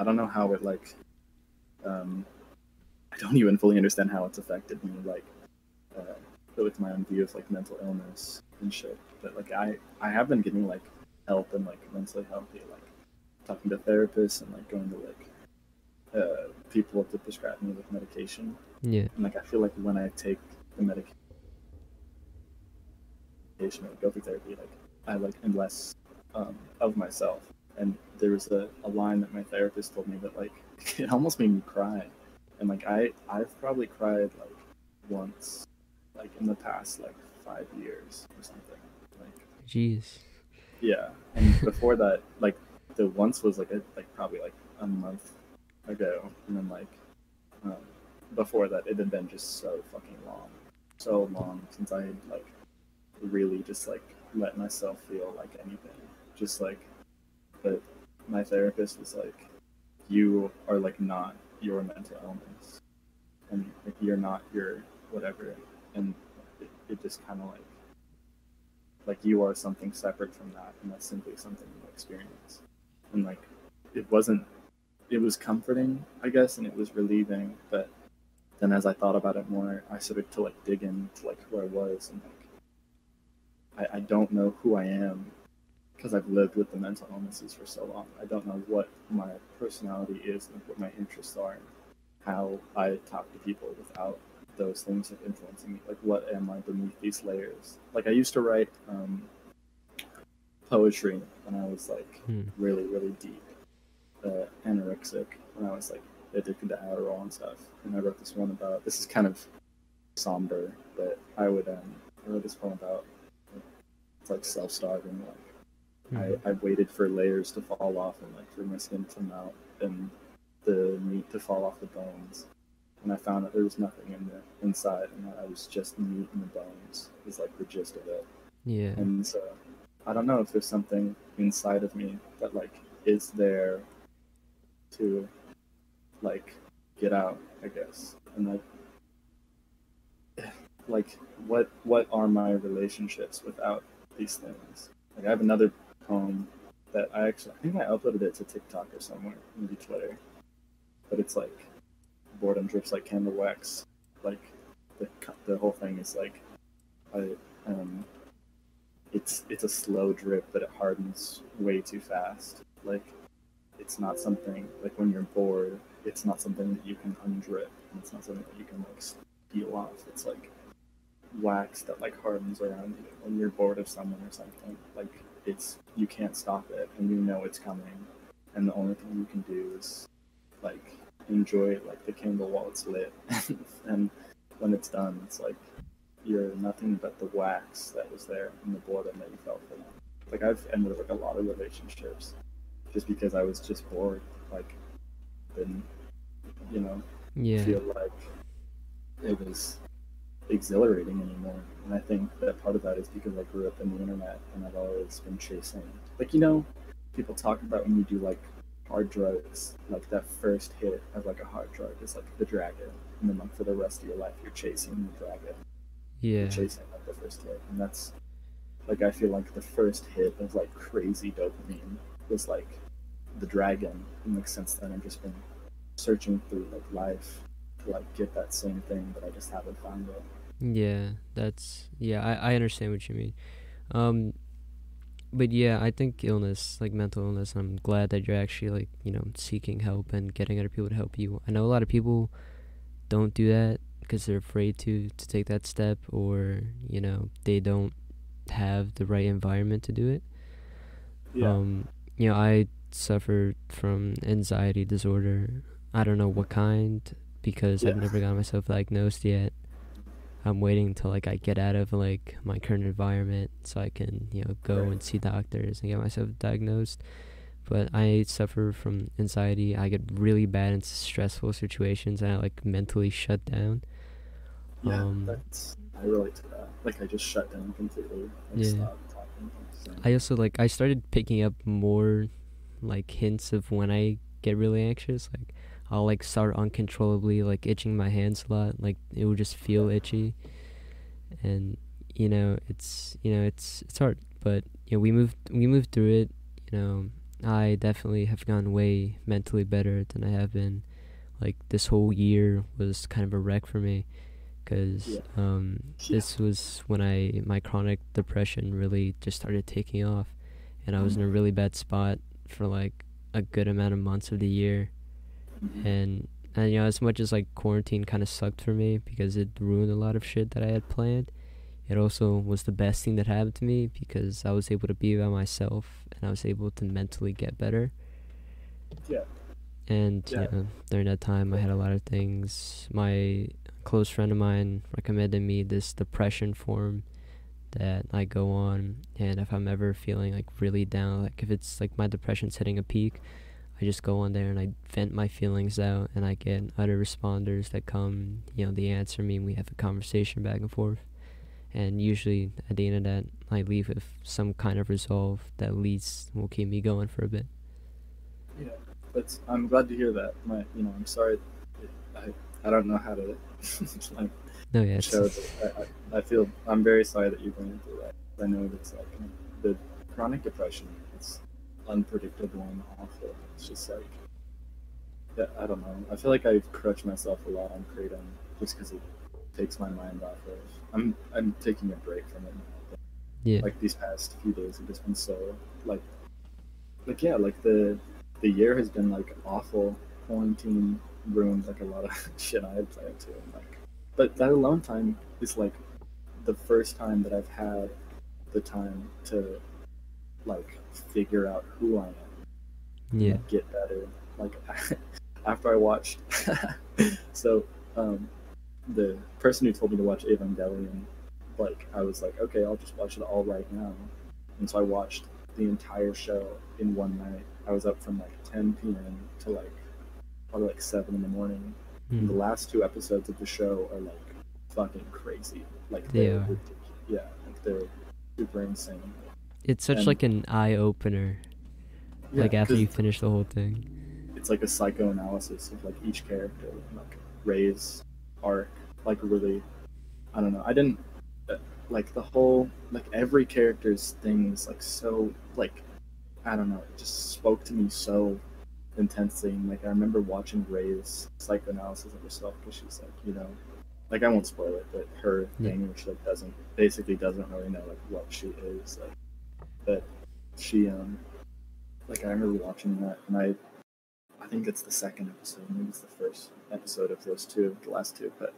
don't know how it like um, I don't even fully understand how it's affected me, like uh, with my own view of like mental illness and shit. But like I have been getting like help and like mentally healthy, like talking to therapists and like going to like people to prescribe me with medication. Yeah. And like I feel like when I take the medication or go through therapy, like I like am less of myself. And there was a line that my therapist told me that like it almost made me cry. And like I've probably cried like once, like in the past like 5 years or something. Like Jeez. yeah, and before that, like the once was like probably like a month ago, and then like um, before that, it had been just so long since I had like really just like let myself feel like anything. Just like, but my therapist was like, "You are like not your mental illness, and like, you're not your whatever," and it just kind of like you are something separate from that, and that's simply something you experience. And like, it wasn't. It was comforting, I guess, and it was relieving, but then as I thought about it more, I started to like dig into like who I was, and like I don't know who I am because I've lived with the mental illnesses for so long. I don't know what my personality is and what my interests are, and how I talk to people without those things of influencing me. Like, what am I beneath these layers? Like, I used to write poetry when I was like Hmm. really, really deep, anorexic, when I was like addicted to Adderall and stuff. And I wrote this one about, this is kind of somber, but I wrote this poem about it's like self-starving. Hmm. I waited for layers to fall off and like for my skin to melt and the meat to fall off the bones. And I found that there was nothing in the inside, and that I was just meat in the bones. Is like the gist of it. Yeah. And so I don't know if there's something inside of me that like is there to like get out, I guess. And like what are my relationships without these things? Like I have another poem that I think I uploaded it to TikTok or somewhere, maybe Twitter. But it's like boredom drips like candle wax. Like the whole thing is like I it's a slow drip, but it hardens way too fast. Like it's not something like when you're bored, it's not something that you can undrip. And it's not something that you can like peel off. It's like wax that like hardens around you when you're bored of someone or something. Like it's you can't stop it, and you know it's coming, and the only thing you can do is like enjoy like the candle while it's lit, and when it's done, it's like you're nothing but the wax that was there and the boredom that you felt for them. Like I've ended like a lot of relationships just because I was just bored. Like didn't Yeah. feel like it was exhilarating anymore. And I think that part of that is because I grew up in the internet and I've always been chasing. Like people talk about when you do like hard drugs, like that first hit of like a hard drug is like the dragon, and then like for the rest of your life you're chasing the dragon. You're Yeah. chasing like the first hit, and that's like I feel like the first hit of like crazy dopamine was like the dragon, and like since then I've just been searching through like life to like get that same thing, but I just haven't found it. Yeah. I understand what you mean. Um but yeah, I think illness, like mental illness, I'm glad that you're actually like, seeking help and getting other people to help you. I know a lot of people don't do that because they're afraid to take that step, or they don't have the right environment to do it. Yeah. um I suffered from anxiety disorder. I don't know what kind, because I've Yeah. never got myself diagnosed yet. I'm waiting until like I get out of like my current environment so I can go Right. and see doctors and get myself diagnosed. But I suffer from anxiety. I get really bad in stressful situations, and I like mentally shut down. Yeah, um that's I relate to that. Like I just shut down completely, like yeah. stop talking. Same. I also like I started picking up more like hints of when I get really anxious. Like I'll like start uncontrollably like itching my hands a lot. Like it will just Yeah. feel itchy, and it's hard. But we moved through it. You know, I definitely have gone way mentally better than I have been. Like this whole year was kind of a wreck for me, because Yeah. Yeah. this was when my chronic depression really just started taking off, and I was in a really bad spot for like a good amount of months of the year. Mhm. And as much as like quarantine kind of sucked for me because it ruined a lot of shit that I had planned, it also was the best thing that happened to me because I was able to be by myself and I was able to mentally get better. Yeah. And Yeah. during that time I had a lot of things. My close friend of mine recommended me this depression forum that I go on, and if I'm ever feeling like really down, like if it's like my depression's hitting a peak, I just go on there and I vent my feelings out, and I get other responders that come, they answer me, and we have a conversation back and forth. And usually at the end of that, I leave with some kind of resolve that at least will keep me going for a bit. Yeah. I'm glad to hear that. I'm sorry. I I don't know how to like No, yeah, show that. I feel I'm very sorry that you're going through that. I know it's like the chronic depression. It's unpredictable and awful. It's just like yeah, I don't know. I feel like I've crushed myself a lot on kratom just because it takes my mind off of. I'm taking a break from it now. yeah, Like these past few days have just been so like yeah, like the year has been like awful. Quarantine ruined like a lot of shit I had planned to, and like, but that alone time is like the first time that I've had the time to like figure out who I am and yeah, like get better. Like after I watched, so um, the person who told me to watch Evangelion, like I was like, okay, I'll just watch it all right now, and so I watched the entire show in one night. I was up from like 10 p.m. to like probably like 7 in the morning. And the mm, last two episodes of the show are like fucking crazy. Like they they're are. ridiculous. Yeah, like they're super insane. It's such And like an eye opener. yeah, Like after 'cause you finish the whole thing. it's like a psychoanalysis of like each character, like Ray's arc, like really, I don't know. I didn't like the whole, like every character's thing is like so, like, I don't know. It just spoke to me so intensely. And like I remember watching Ray's psychoanalysis of herself because she's like, like I won't spoil it, but her Yeah. thing where she like doesn't really know like what she is, like, but she like I remember watching that, and I think it's the second episode, maybe it's the first episode of those two, the last two. But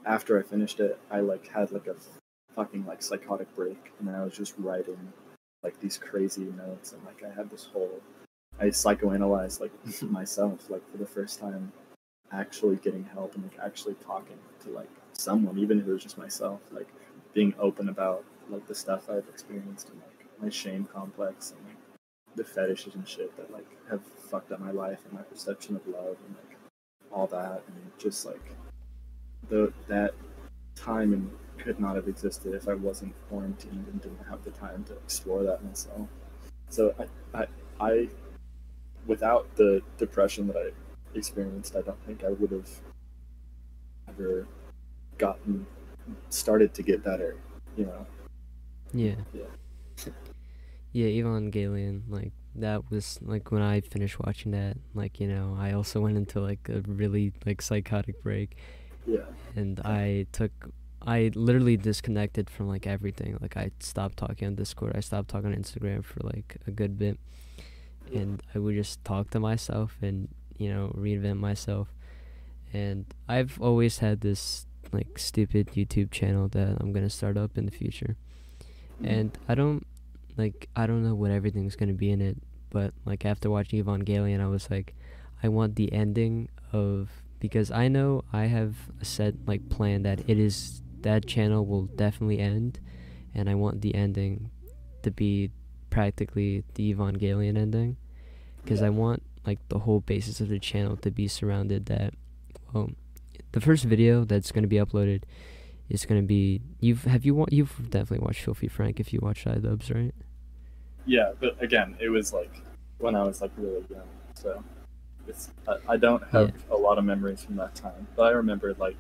after I finished it, I like had like a fucking like psychotic break, and I was just writing like these crazy notes, and like I had this whole, I psychoanalyzed like myself, like for the first time, actually getting help and like actually talking to like someone, even if it was just myself, like being open about like the stuff I've experienced and like my shame complex and like the fetishes and shit that like have fucked up my life and my perception of love and like all that, and just like that time and could not have existed if I wasn't quarantined and didn't have the time to explore that myself. So I without the depression that I experienced, I don't think I would have ever gotten started to get better, you know. Yeah. Yeah. Yeah, Evangelion, like that was like when I finished watching that, like, I also went into like a really like psychotic break, Yeah. and I literally disconnected from like everything. Like I stopped talking on Discord, I stopped talking on Instagram for like a good bit, Yeah. and I would just talk to myself and, reinvent myself. And I've always had this like stupid YouTube channel that I'm gonna start up in the future. And I don't know what everything's gonna be in it, but like after watching Evangelion, I was like, I want the ending of, because I know I have a set like plan that channel will definitely end, and I want the ending to be practically the Evangelion ending, because I want like the whole basis of the channel to be surrounded that, well, the first video that's gonna be uploaded is gonna be, you've definitely watched Filthy Frank if you watch iDubbbz, right? Yeah, but again, it was like when I was like really young, so I don't Yeah. have a lot of memories from that time, but I remember like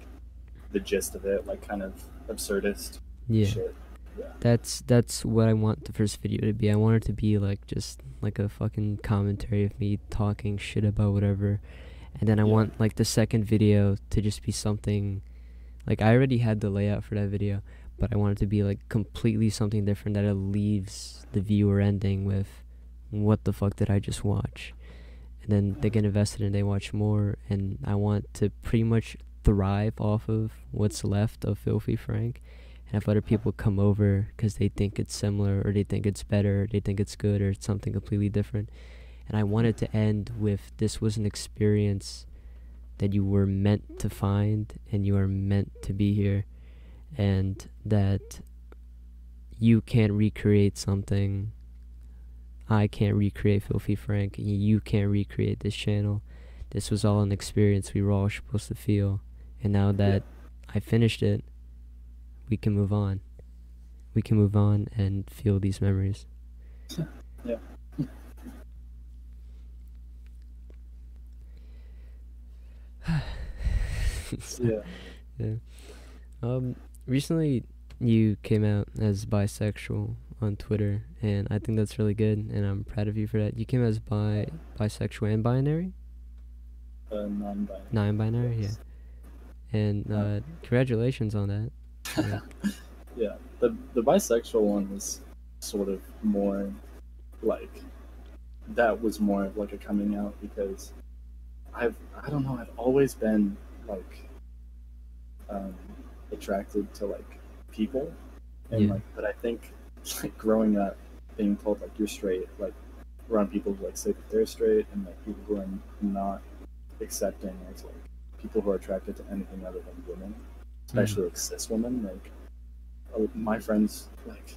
the gist of it, like kind of absurdist Yeah. shit. Yeah. That's what I want the first video to be. I want it to be like just like a fucking commentary of me talking shit about whatever. And then I want like the second video to just be something, like I already had the layout for that video, but I want it to be like completely something different, that it leaves the viewer ending with, what the fuck did I just watch? And then they get invested and they watch more, and I want to pretty much thrive off of what's left of Filthy Frank, and have other people come over because they think it's similar, or they think it's better, or they think it's good, or it's something completely different. And I want it to end with, this was an experience that you were meant to find, and you are meant to be here, and that you can't recreate something. I can't recreate Filthy Frank. You can't recreate this channel. This was all an experience we were all supposed to feel. And now that I finished it, we can move on. We can move on and feel these memories. Yeah. So, yeah. Recently you came out as bisexual on Twitter, and I think that's really good, and I'm proud of you for that. You came as bisexual and binary? Non-binary. Non-binary, Yes. yeah. And congratulations on that. Yeah. Yeah. The bisexual one was sort of more like, that was more of like a coming out, because I don't know, I've always been like attracted to like people, and like, but I think like growing up being told like you're straight, like around people who like say that they're straight, and like people who are not accepting as like people who are attracted to anything other than women, especially like cis women. Like my friends, like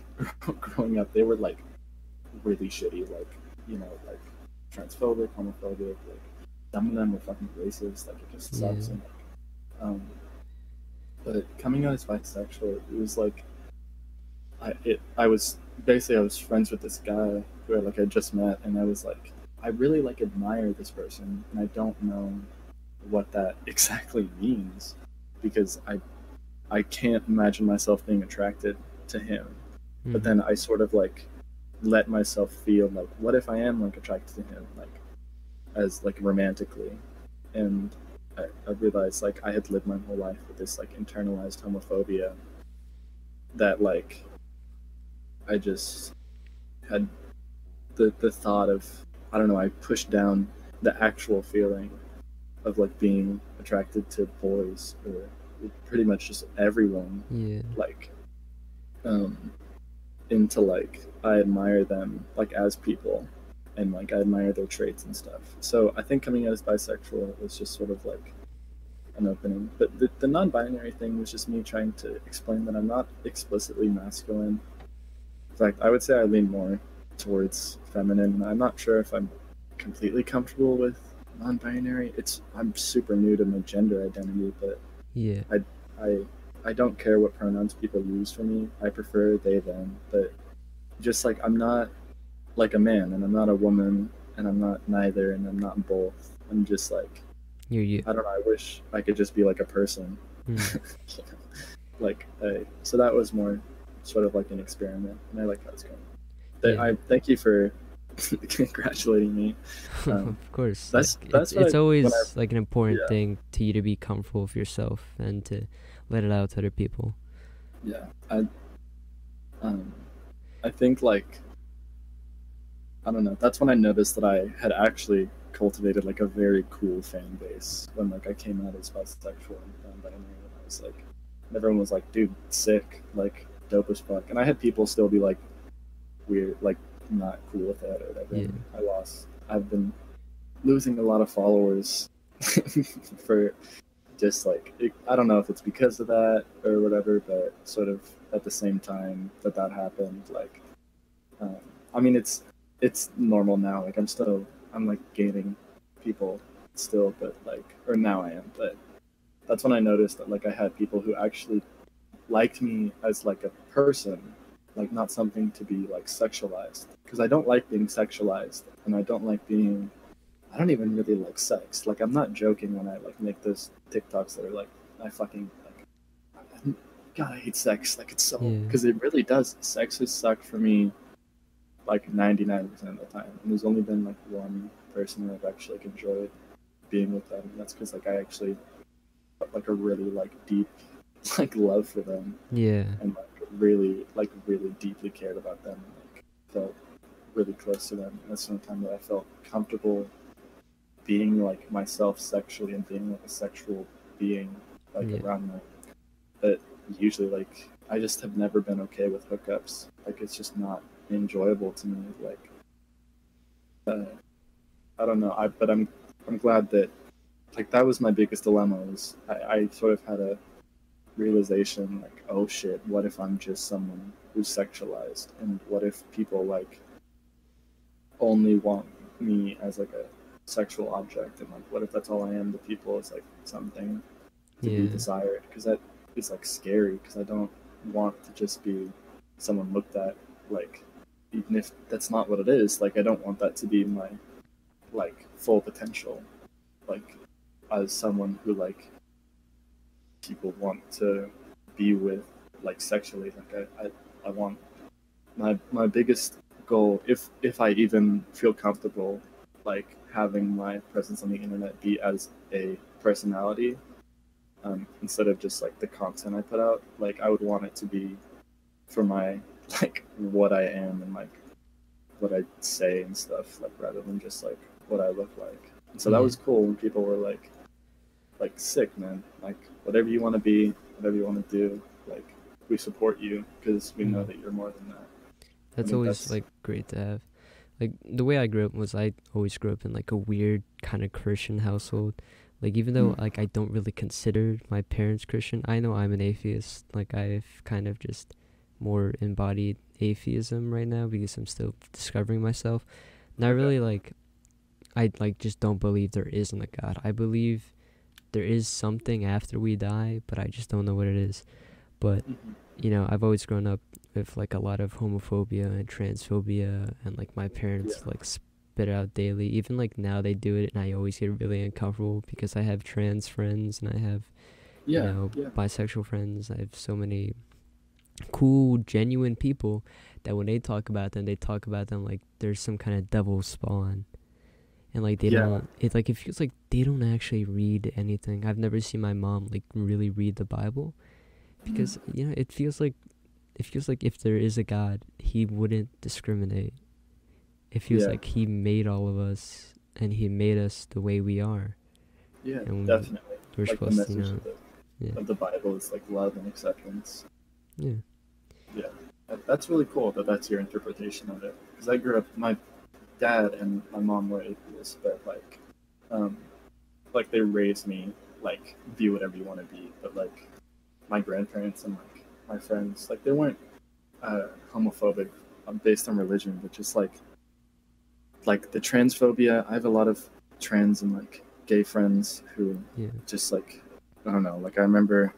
growing up, they were like really shitty, like, like transphobic, homophobic, like some of them were fucking racist, like it just sucks. And like but coming out as bisexual, it was like, I was basically I was friends with this guy who I just met, and I was like, I really like admire this person, and I don't know what that exactly means because I can't imagine myself being attracted to him. But Mm-hmm. then I sort of like let myself feel like, what if I am like attracted to him, like as like romantically? And I realized like I had lived my whole life with this like internalized homophobia that like I just had the thought of, I don't know, I pushed down the actual feeling of like being attracted to boys or pretty much just everyone, Yeah. like um into like I admire them like as people, and like I admire their traits and stuff. So I think coming out as bisexual was just sort of like an opening. But the non-binary thing was just me trying to explain that I'm not explicitly masculine. In fact, I would say I lean more towards feminine. I'm not sure if I'm completely comfortable with non-binary. I'm super new to my gender identity, but Yeah. I I I don't care what pronouns people use for me. I prefer they them, but just like I'm not like a man and I'm not a woman and I'm not neither and I'm not both. I'm just like, You. I don't know, I wish I could just be like a person. Mm. So that was more sort of like an experiment, and I like how it's going. Yeah. I thank you for congratulating me. Of course, like That's it's when I always like an important yeah thing to you to be comfortable with yourself and to let it out to other people. yeah um I think like I don't know. That's when I noticed that I had actually cultivated like a very cool fan base when like I came out as bisexual and non-binary. And I was like, and everyone was like, "Dude, sick, like dope as fuck." And I had people still be like weird, like not cool with it or whatever. Yeah. And I've been losing a lot of followers for just like I don't know if it's because of that or whatever, but sort of at the same time that happened, like um, I mean, it's normal now. Like I'm like gaining people still, but like, or now I am. But that's when I noticed that like I had people who actually liked me as like a person, like not something to be like sexualized. Because I don't like being sexualized, and I don't like being. I don't even really like sex. Like I'm not joking when I like make those TikToks that are like I fucking like. God, I hate sex. Like it's so Yeah. because it really does. Sex has sucked for me like 99% of the time. And there's only been like one person that I've actually like, enjoyed being with them. And that's because like I actually felt like a really like deep like love for them, Yeah. and like really deeply cared about them. And, like felt really close to them. And that's the only time that I felt comfortable being like myself sexually and being like a sexual being like Yeah. around them. But usually like I just have never been okay with hookups. Like it's just not enjoyable to me. Like uh, I don't know. I'm glad that like that was my biggest dilemma. Was I sort of had a realization like, oh shit, what if I'm just someone who's sexualized, and what if people like only want me as like a sexual object, and like what if that's all I am to people is like something to be Yeah. desired, because that is like scary, because I don't want to just be someone looked at, like even if that's not what it is, like I don't want that to be my like full potential, like as someone who like people want to be with like sexually, like I want my biggest goal, if I even feel comfortable like having my presence on the internet be as a personality, instead of just like the content I put out, like I would want it to be for my like what I am and like what I say and stuff, like rather than just like what I look like. And so that Yeah. was cool when people were like sick, man. Like whatever you want to be, whatever you want to do, like we support you because we know Mm. that you're more than that. I That's think always that's like great to have. Like the way I grew up was I always grew up in like a weird kind of Christian household. Like even though mm, like I don't really consider my parents Christian, I know I'm an atheist. Like I've kind of just more embodied atheism right now because I'm still discovering myself. And I okay. really I like just don't believe there isn't a God. I believe there is something after we die, but I just don't know what it is. But Mm-hmm. I've always grown up with like a lot of homophobia and transphobia, and like my Yeah. parents like spit out daily. Even like now they do it, and I always get really uncomfortable because I have trans friends and I have, you Yeah. know, Yeah. bisexual friends. I have so many cool, genuine people that when they talk about them, they talk about them like there's some kind of devil spawn. And like they Yeah. don't, it feels like they don't actually read anything. I've never seen my mom like really read the Bible because it feels like if there is a God, he wouldn't discriminate. It feels Yeah. like he made all of us and he made us the way we are, Yeah. and Definitely. we're Like the supposed to, message of yeah, the Bible is like love and acceptance. yeah, Yeah. That's really cool that that's your interpretation of it. Because I grew up, my dad and my mom were atheists, but um, like they raised me like be whatever you want to be. But like my grandparents and like my friends, like they weren't homophobic based on religion, but just like the transphobia. I have a lot of trans and like gay friends who yeah, just like I don't know. Like I remember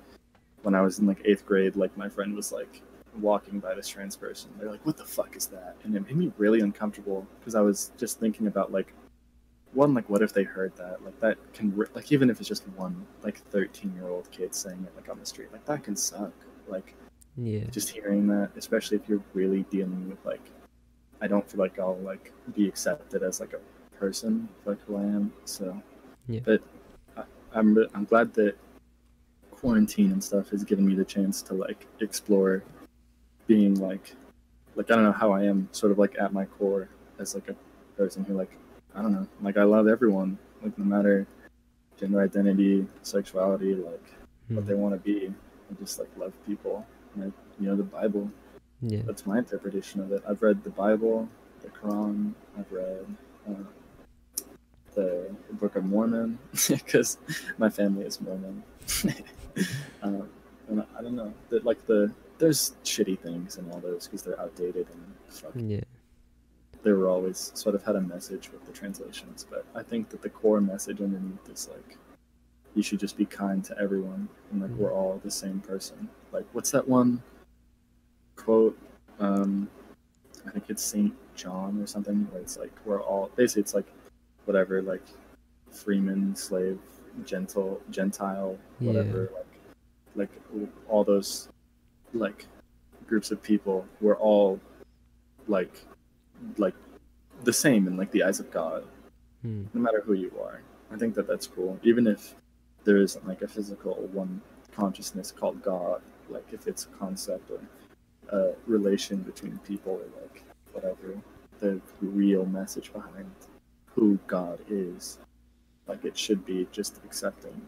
when I was in like eighth grade, like my friend was like walking by this trans person. They're like, "What the fuck is that?" And it made me really uncomfortable because I was just thinking about like one, like what if they heard that? Like that can like even if it's just one like 13-year-old kid saying it like on the street, like that can suck. Like yeah, just hearing that, especially if you're really dealing with like I don't feel like I'll like be accepted as like a person like who I am. So, yeah, but I'm glad that quarantine and stuff has given me the chance to like explore being like I don't know how I am sort of like at my core as like a person who like I don't know like I love everyone like no matter gender identity, sexuality, like what hmm, they want to be. I just like love people. And the Bible. yeah, That's my interpretation of it. I've read the Bible, the Quran. I've read uh, the Book of Mormon because my family is Mormon. um, and I don't know that like there's shitty things in all those because they're outdated and fuck. yeah, They were always sort of had a message with the translations, but I think that the core message underneath is like you should just be kind to everyone and like hmm, we're all the same person. Like what's that one quote? Um, I think it's Saint John or something where it's like we're all basically it's like whatever like freeman, slave, Gentile, yeah, whatever like all those like groups of people. We're all like like the same in like the eyes of God, hmm, no matter who you are. I think that that's cool, even if there isn't like a physical one consciousness called God. Like if it's a concept or a relation between people or like whatever, the real message behind who God is. Like it should be just accepting.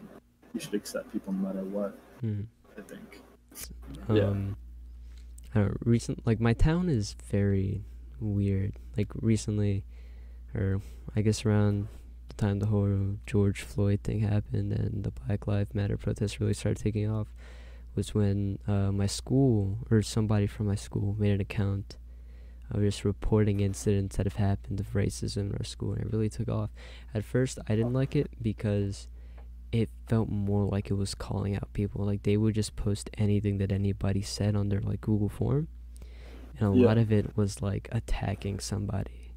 You should accept people no matter what. hmm. I think. S- Yeah. Um, I don't know, like my town is very weird. Like recently, or I guess around the time the whole George Floyd thing happened and the Black Lives Matter protests really started taking off, was when my school or somebody from my school made an account of just reporting incidents that have happened of racism in our school, and it really took off. At first, I didn't like it because it felt more like it was calling out people. Like they would just post anything that anybody said on their like Google form, and a Yeah. lot of it was like attacking somebody.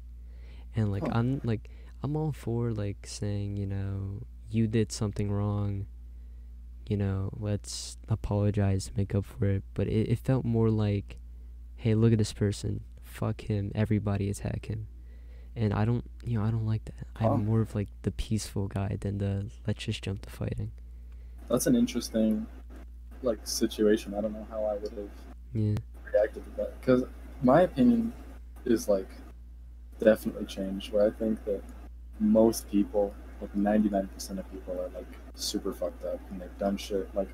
And like Huh. I'm all for like saying, you did something wrong, let's apologize, make up for it. But it felt more like, hey, look at this person, fuck him, everybody attack him. And I don't like that. I'm Huh. more of like the peaceful guy than the let's just jump to fighting. That's an interesting like situation. I don't know how I would have Yeah, reacted to that because my opinion is like definitely changed. Where I think that most people, like 99% of people, are like super fucked up and they've done shit. Like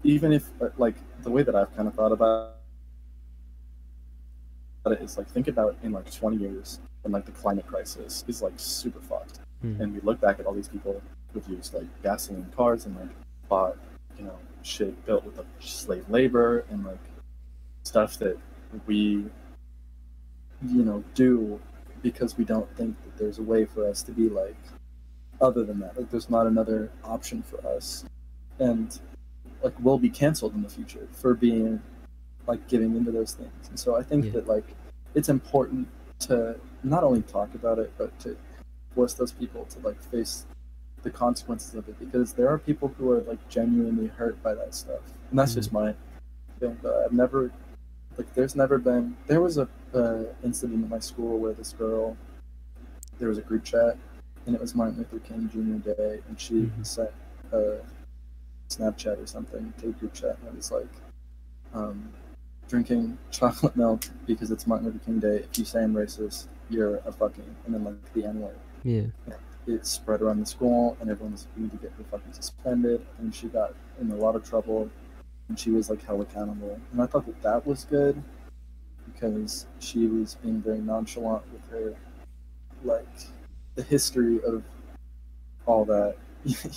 even if like the way that I've kind of thought about it is like think about in like 20 years when like the climate crisis is like super fucked, mm, and we look back at all these people who've used like gasoline cars and like bought shit built with like slave labor and like stuff that we do because we don't think that there's a way for us to be like other than that. Like there's not another option for us, and like we'll be canceled in the future for being like giving into those things. And so I think Yeah. that like it's important to not only talk about it, but to force those people to like face the consequences of it, because there are people who are like genuinely hurt by that stuff. And that's Mm. just my thing. But I've never like there's never been there was a incident at my school where this girl, there was a group chat, and it was Martin Luther King Jr. Day, and she Mm-hmm. sent a Snapchat or something to the group chat, and it was like, um, drinking chocolate milk because it's Martin Luther King Day. If you say I'm racist, you're a fucking, and then like the N word. Yeah. It spread around the school, and everyone was going to get her fucking suspended, and she got in a lot of trouble, and she was like held accountable. And I thought that that was good because she was being very nonchalant with her, like, the history of all that,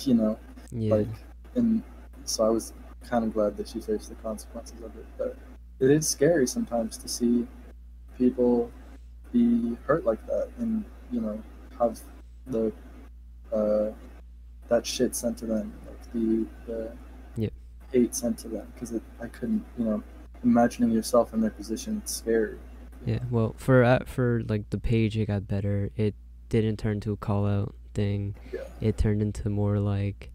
you know, Yeah. like, and so I was kind of glad that she faced the consequences of it. But it is scary sometimes to see people be hurt like that, and have the uh, that shit sent to them, like the Yeah. hate sent to them, because I couldn't, imagining yourself in their position, it's scary. You Yeah. know? Well, for like the page, it got better. It didn't turn to a call out thing. Yeah. It turned into more like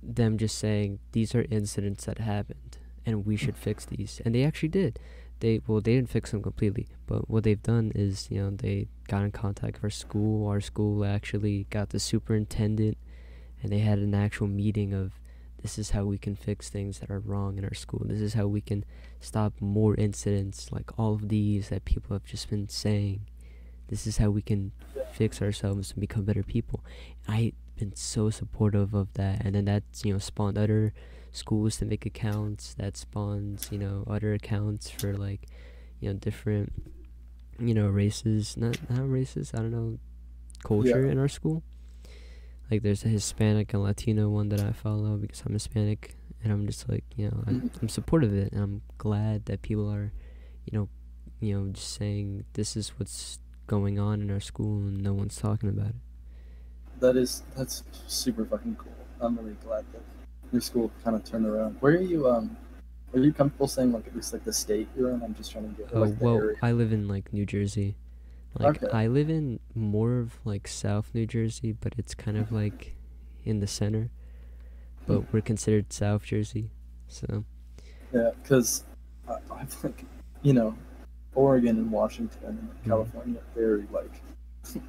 them just saying these are incidents that happened and we should fix these, and they actually did. They didn't fix them completely, but what they've done is, they got in contact with our school. Our school actually got the superintendent, and they had an actual meeting of, this is how we can fix things that are wrong in our school. This is how we can stop more incidents like all of these that people have just been saying. This is how we can fix ourselves and become better people. I've been so supportive of that, and then that's, spawned other schools to make accounts. That spawns, other accounts for like, different, races, not races, I don't know, Yeah. culture in our school. Like there's a Hispanic and Latino one that I follow because I'm Hispanic, and I'm just like, I'm supportive of it, and I'm glad that people are, you know, just saying this is what's going on in our school and no one's talking about it. That's super fucking cool. I'm really glad that your school kind of turned around. Where are you? Are you comfortable saying like at least like the state you're in? I'm just trying to get, or Oh, like the well, area. I live in like New Jersey. Like Okay. I live in more of like South New Jersey, but it's kind of like in the center. Hmm. But we're considered South Jersey, so Yeah, because I've like, you know, Oregon and Washington and like, mm, California are very like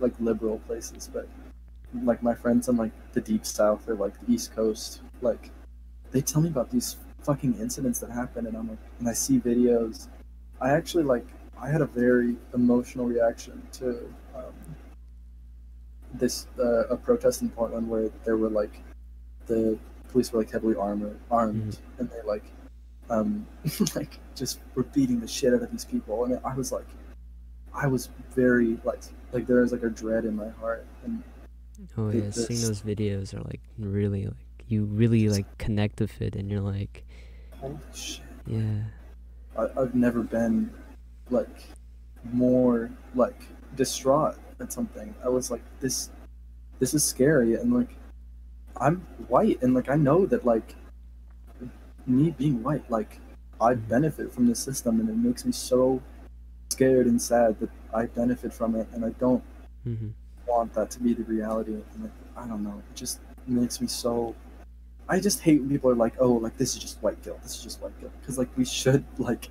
like liberal places, but like my friends in like the deep South or like the East Coast, like they tell me about these fucking incidents that happen, and I'm like, and I see videos. I actually like I had a very emotional reaction to this a protest in Portland where there were like the police were like heavily mm, armed, and they like um like just were beating the shit out of these people, and I was like, I was very like there was like a dread in my heart, and oh yeah, seeing this those videos are like really like you really just like connect with it, and you're like, holy shit. yeah, I've never been like more like distraught at something. I was like, this is scary, and like I'm white, and like I know that like me being white, like I mm-hmm, benefit from this system, and it makes me so scared and sad that I benefit from it, and I don't mm-hmm, want that to be the reality. And like, I don't know, it just makes me so. I just hate when people are like, "Oh, like this is just white guilt. This is just white guilt," because like we should like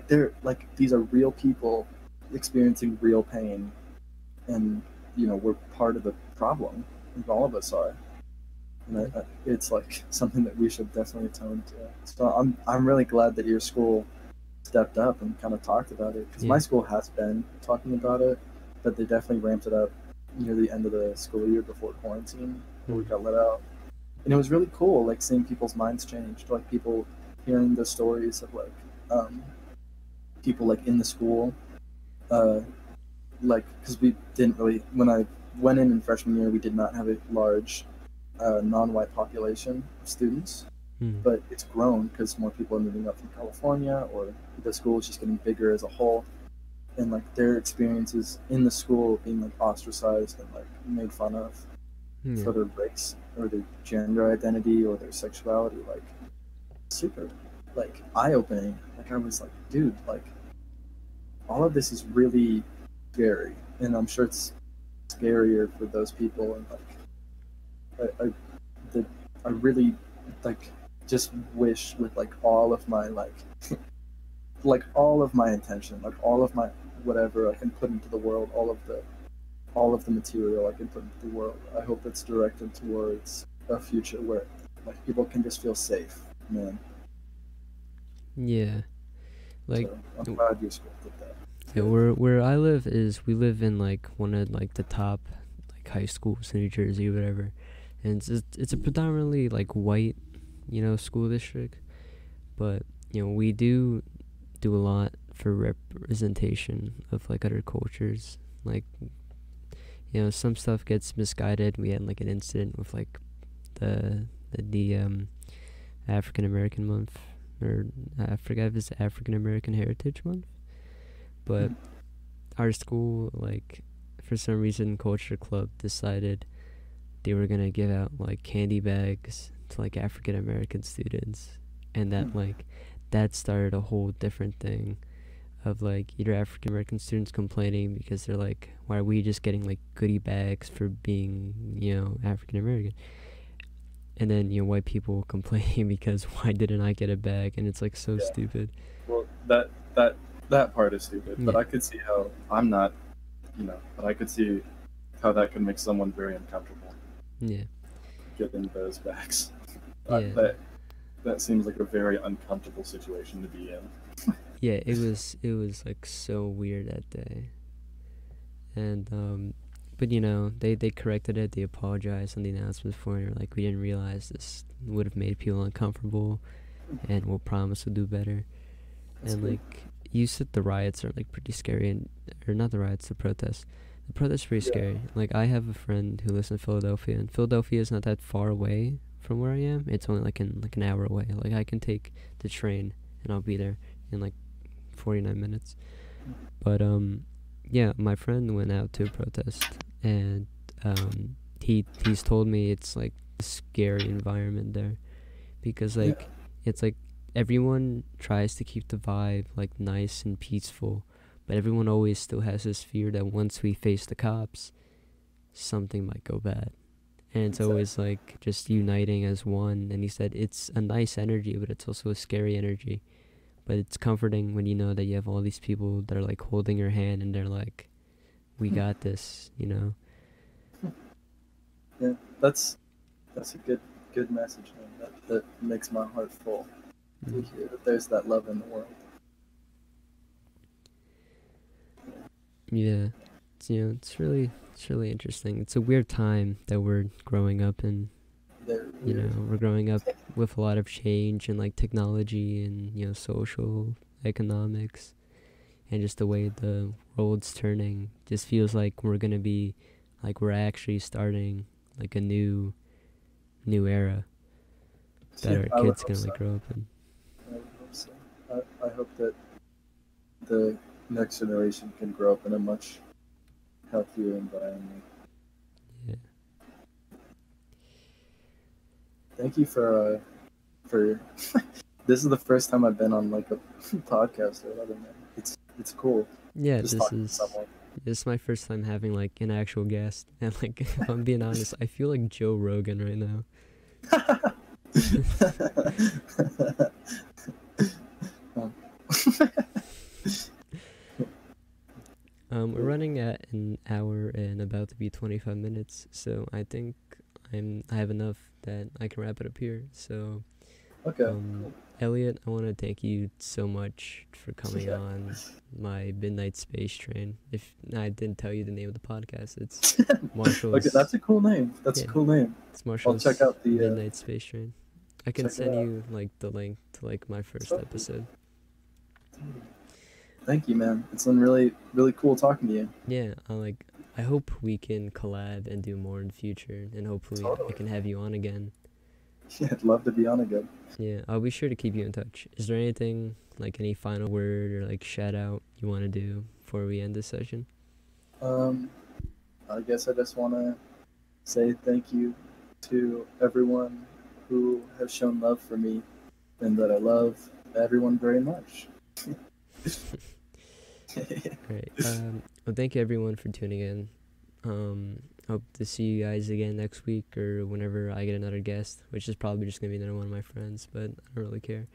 they're like these are real people experiencing real pain, and we're part of the problem. Like, all of us are, and yeah, it's like something that we should definitely atone to. So I'm really glad that your school stepped up and kind of talked about it, because my yeah, school has been talking about it, but they definitely ramped it up near the end of the school year before quarantine, where we mm, got let out, and it was really cool, like seeing people's minds change, like people hearing the stories of like um, people like in the school, uh, like because we didn't really when I went in freshman year, we did not have a large non-white population of students, mm, but it's grown because more people are moving up from California, or the school is just getting bigger as a whole, and like their experiences in the school being like ostracized and like made fun of yeah, for their race or their gender identity or their sexuality, like super. like eye-opening. Like I was like, dude, like all of this is really scary, and I'm sure it's scarier for those people. And like the, I really like just wish with like all of my like all of my intention, like all of my whatever I can put into the world, all of the material I can put into the world. I hope it's directed towards a future where like people can just feel safe, man. Yeah, like So I'm glad you scripted that. It's yeah, good. where I live is we live in like one of like the top like high schools in New Jersey, or whatever, and it's a predominantly like white, school district, but we do a lot for representation of like other cultures. Like some stuff gets misguided. We had like an incident with like the African American month, or I forget if it's African American Heritage Month, but our school, like, for some reason culture club decided they were gonna give out like candy bags to like African American students, and that started a whole different thing of like either African American students complaining because they're like, why are we just getting like goodie bags for being African American, and then white people complaining because why didn't I get a bag, and it's like so Yeah. stupid. Well, that part is stupid, but Yeah. I could see how I'm not, but I could see how that could make someone very uncomfortable Yeah. getting those backs. Yeah. That seems like a very uncomfortable situation to be in. Yeah, it was like so weird that day. And but they corrected it, they apologized on the announcements for it, like, we didn't realize this would have made people uncomfortable, and we'll promise we'll do better. That's And good. like you said, the riots are like pretty scary, or not the riots, the protests. The protests are pretty Yeah. scary. Like, I have a friend who lives in Philadelphia, and Philadelphia is not that far away from where I am. It's only like an hour away. Like, I can take the train and I'll be there in like 49 minutes. But yeah, my friend went out to protest, and he's told me it's like a scary environment there, because like Yeah. it's like everyone tries to keep the vibe like nice and peaceful, but everyone always still has this fear that once we face the cops, something might go bad. And it's always like just uniting as one. And he said it's a nice energy, but it's also a scary energy. But it's comforting when you know that you have all these people that are like holding your hand, and they're like, we got this. Yeah, that's a good message, man. That makes my heart full to hear that there's that love in the world. Yeah, it's really interesting. It's a weird time that we're growing up in. They're weird. We're growing up with a lot of change and like technology and social economics, and just the way the world's turning just feels like we're gonna be like we're actually starting like a new era that Yeah, our I would kids hope gonna so. like grow up in. I would hope so. I hope that the next generation can grow up in a much healthier environment. Yeah. Thank you for this is the first time I've been on like a podcast or whatever, man. It's cool. Yeah, Just this talking to is someone. this is my first time having like an actual guest, and like, if I'm being honest, I feel like Joe Rogan right now. We're running at an hour and about to be 25 minutes, so I think I have enough that I can wrap it up here. So, Okay. Eliot, I want to thank you so much for coming Yeah. on my Midnight Space Train. If I didn't tell you the name of the podcast, it's Marshall's. Okay, that's a cool name. That's a Yeah. cool name. It's Marshall's check out the, Midnight Space Train. I can check it send out. you like the link to like my first Sweet. episode. Thank you, man. It's been really, really cool talking to you. Yeah, I hope we can collab and do more in the future, and hopefully Totally. I can have you on again. Yeah, I'd love to be on again. Yeah, I'll be sure to keep you in touch. Is there anything, like any final word or like shout out you want to do before we end this session? I guess I just want to say thank you to everyone who has shown love for me and that I love. everyone very much. Alright. Well, thank you everyone for tuning in. Hope to see you guys again next week or whenever I get another guest, which is probably just gonna be another one of my friends, but I don't really care.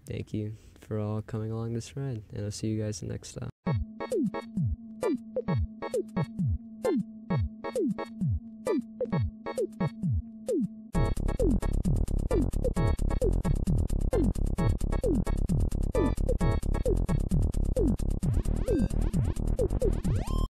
Thank you for all coming along this ride, and I'll see you guys next time.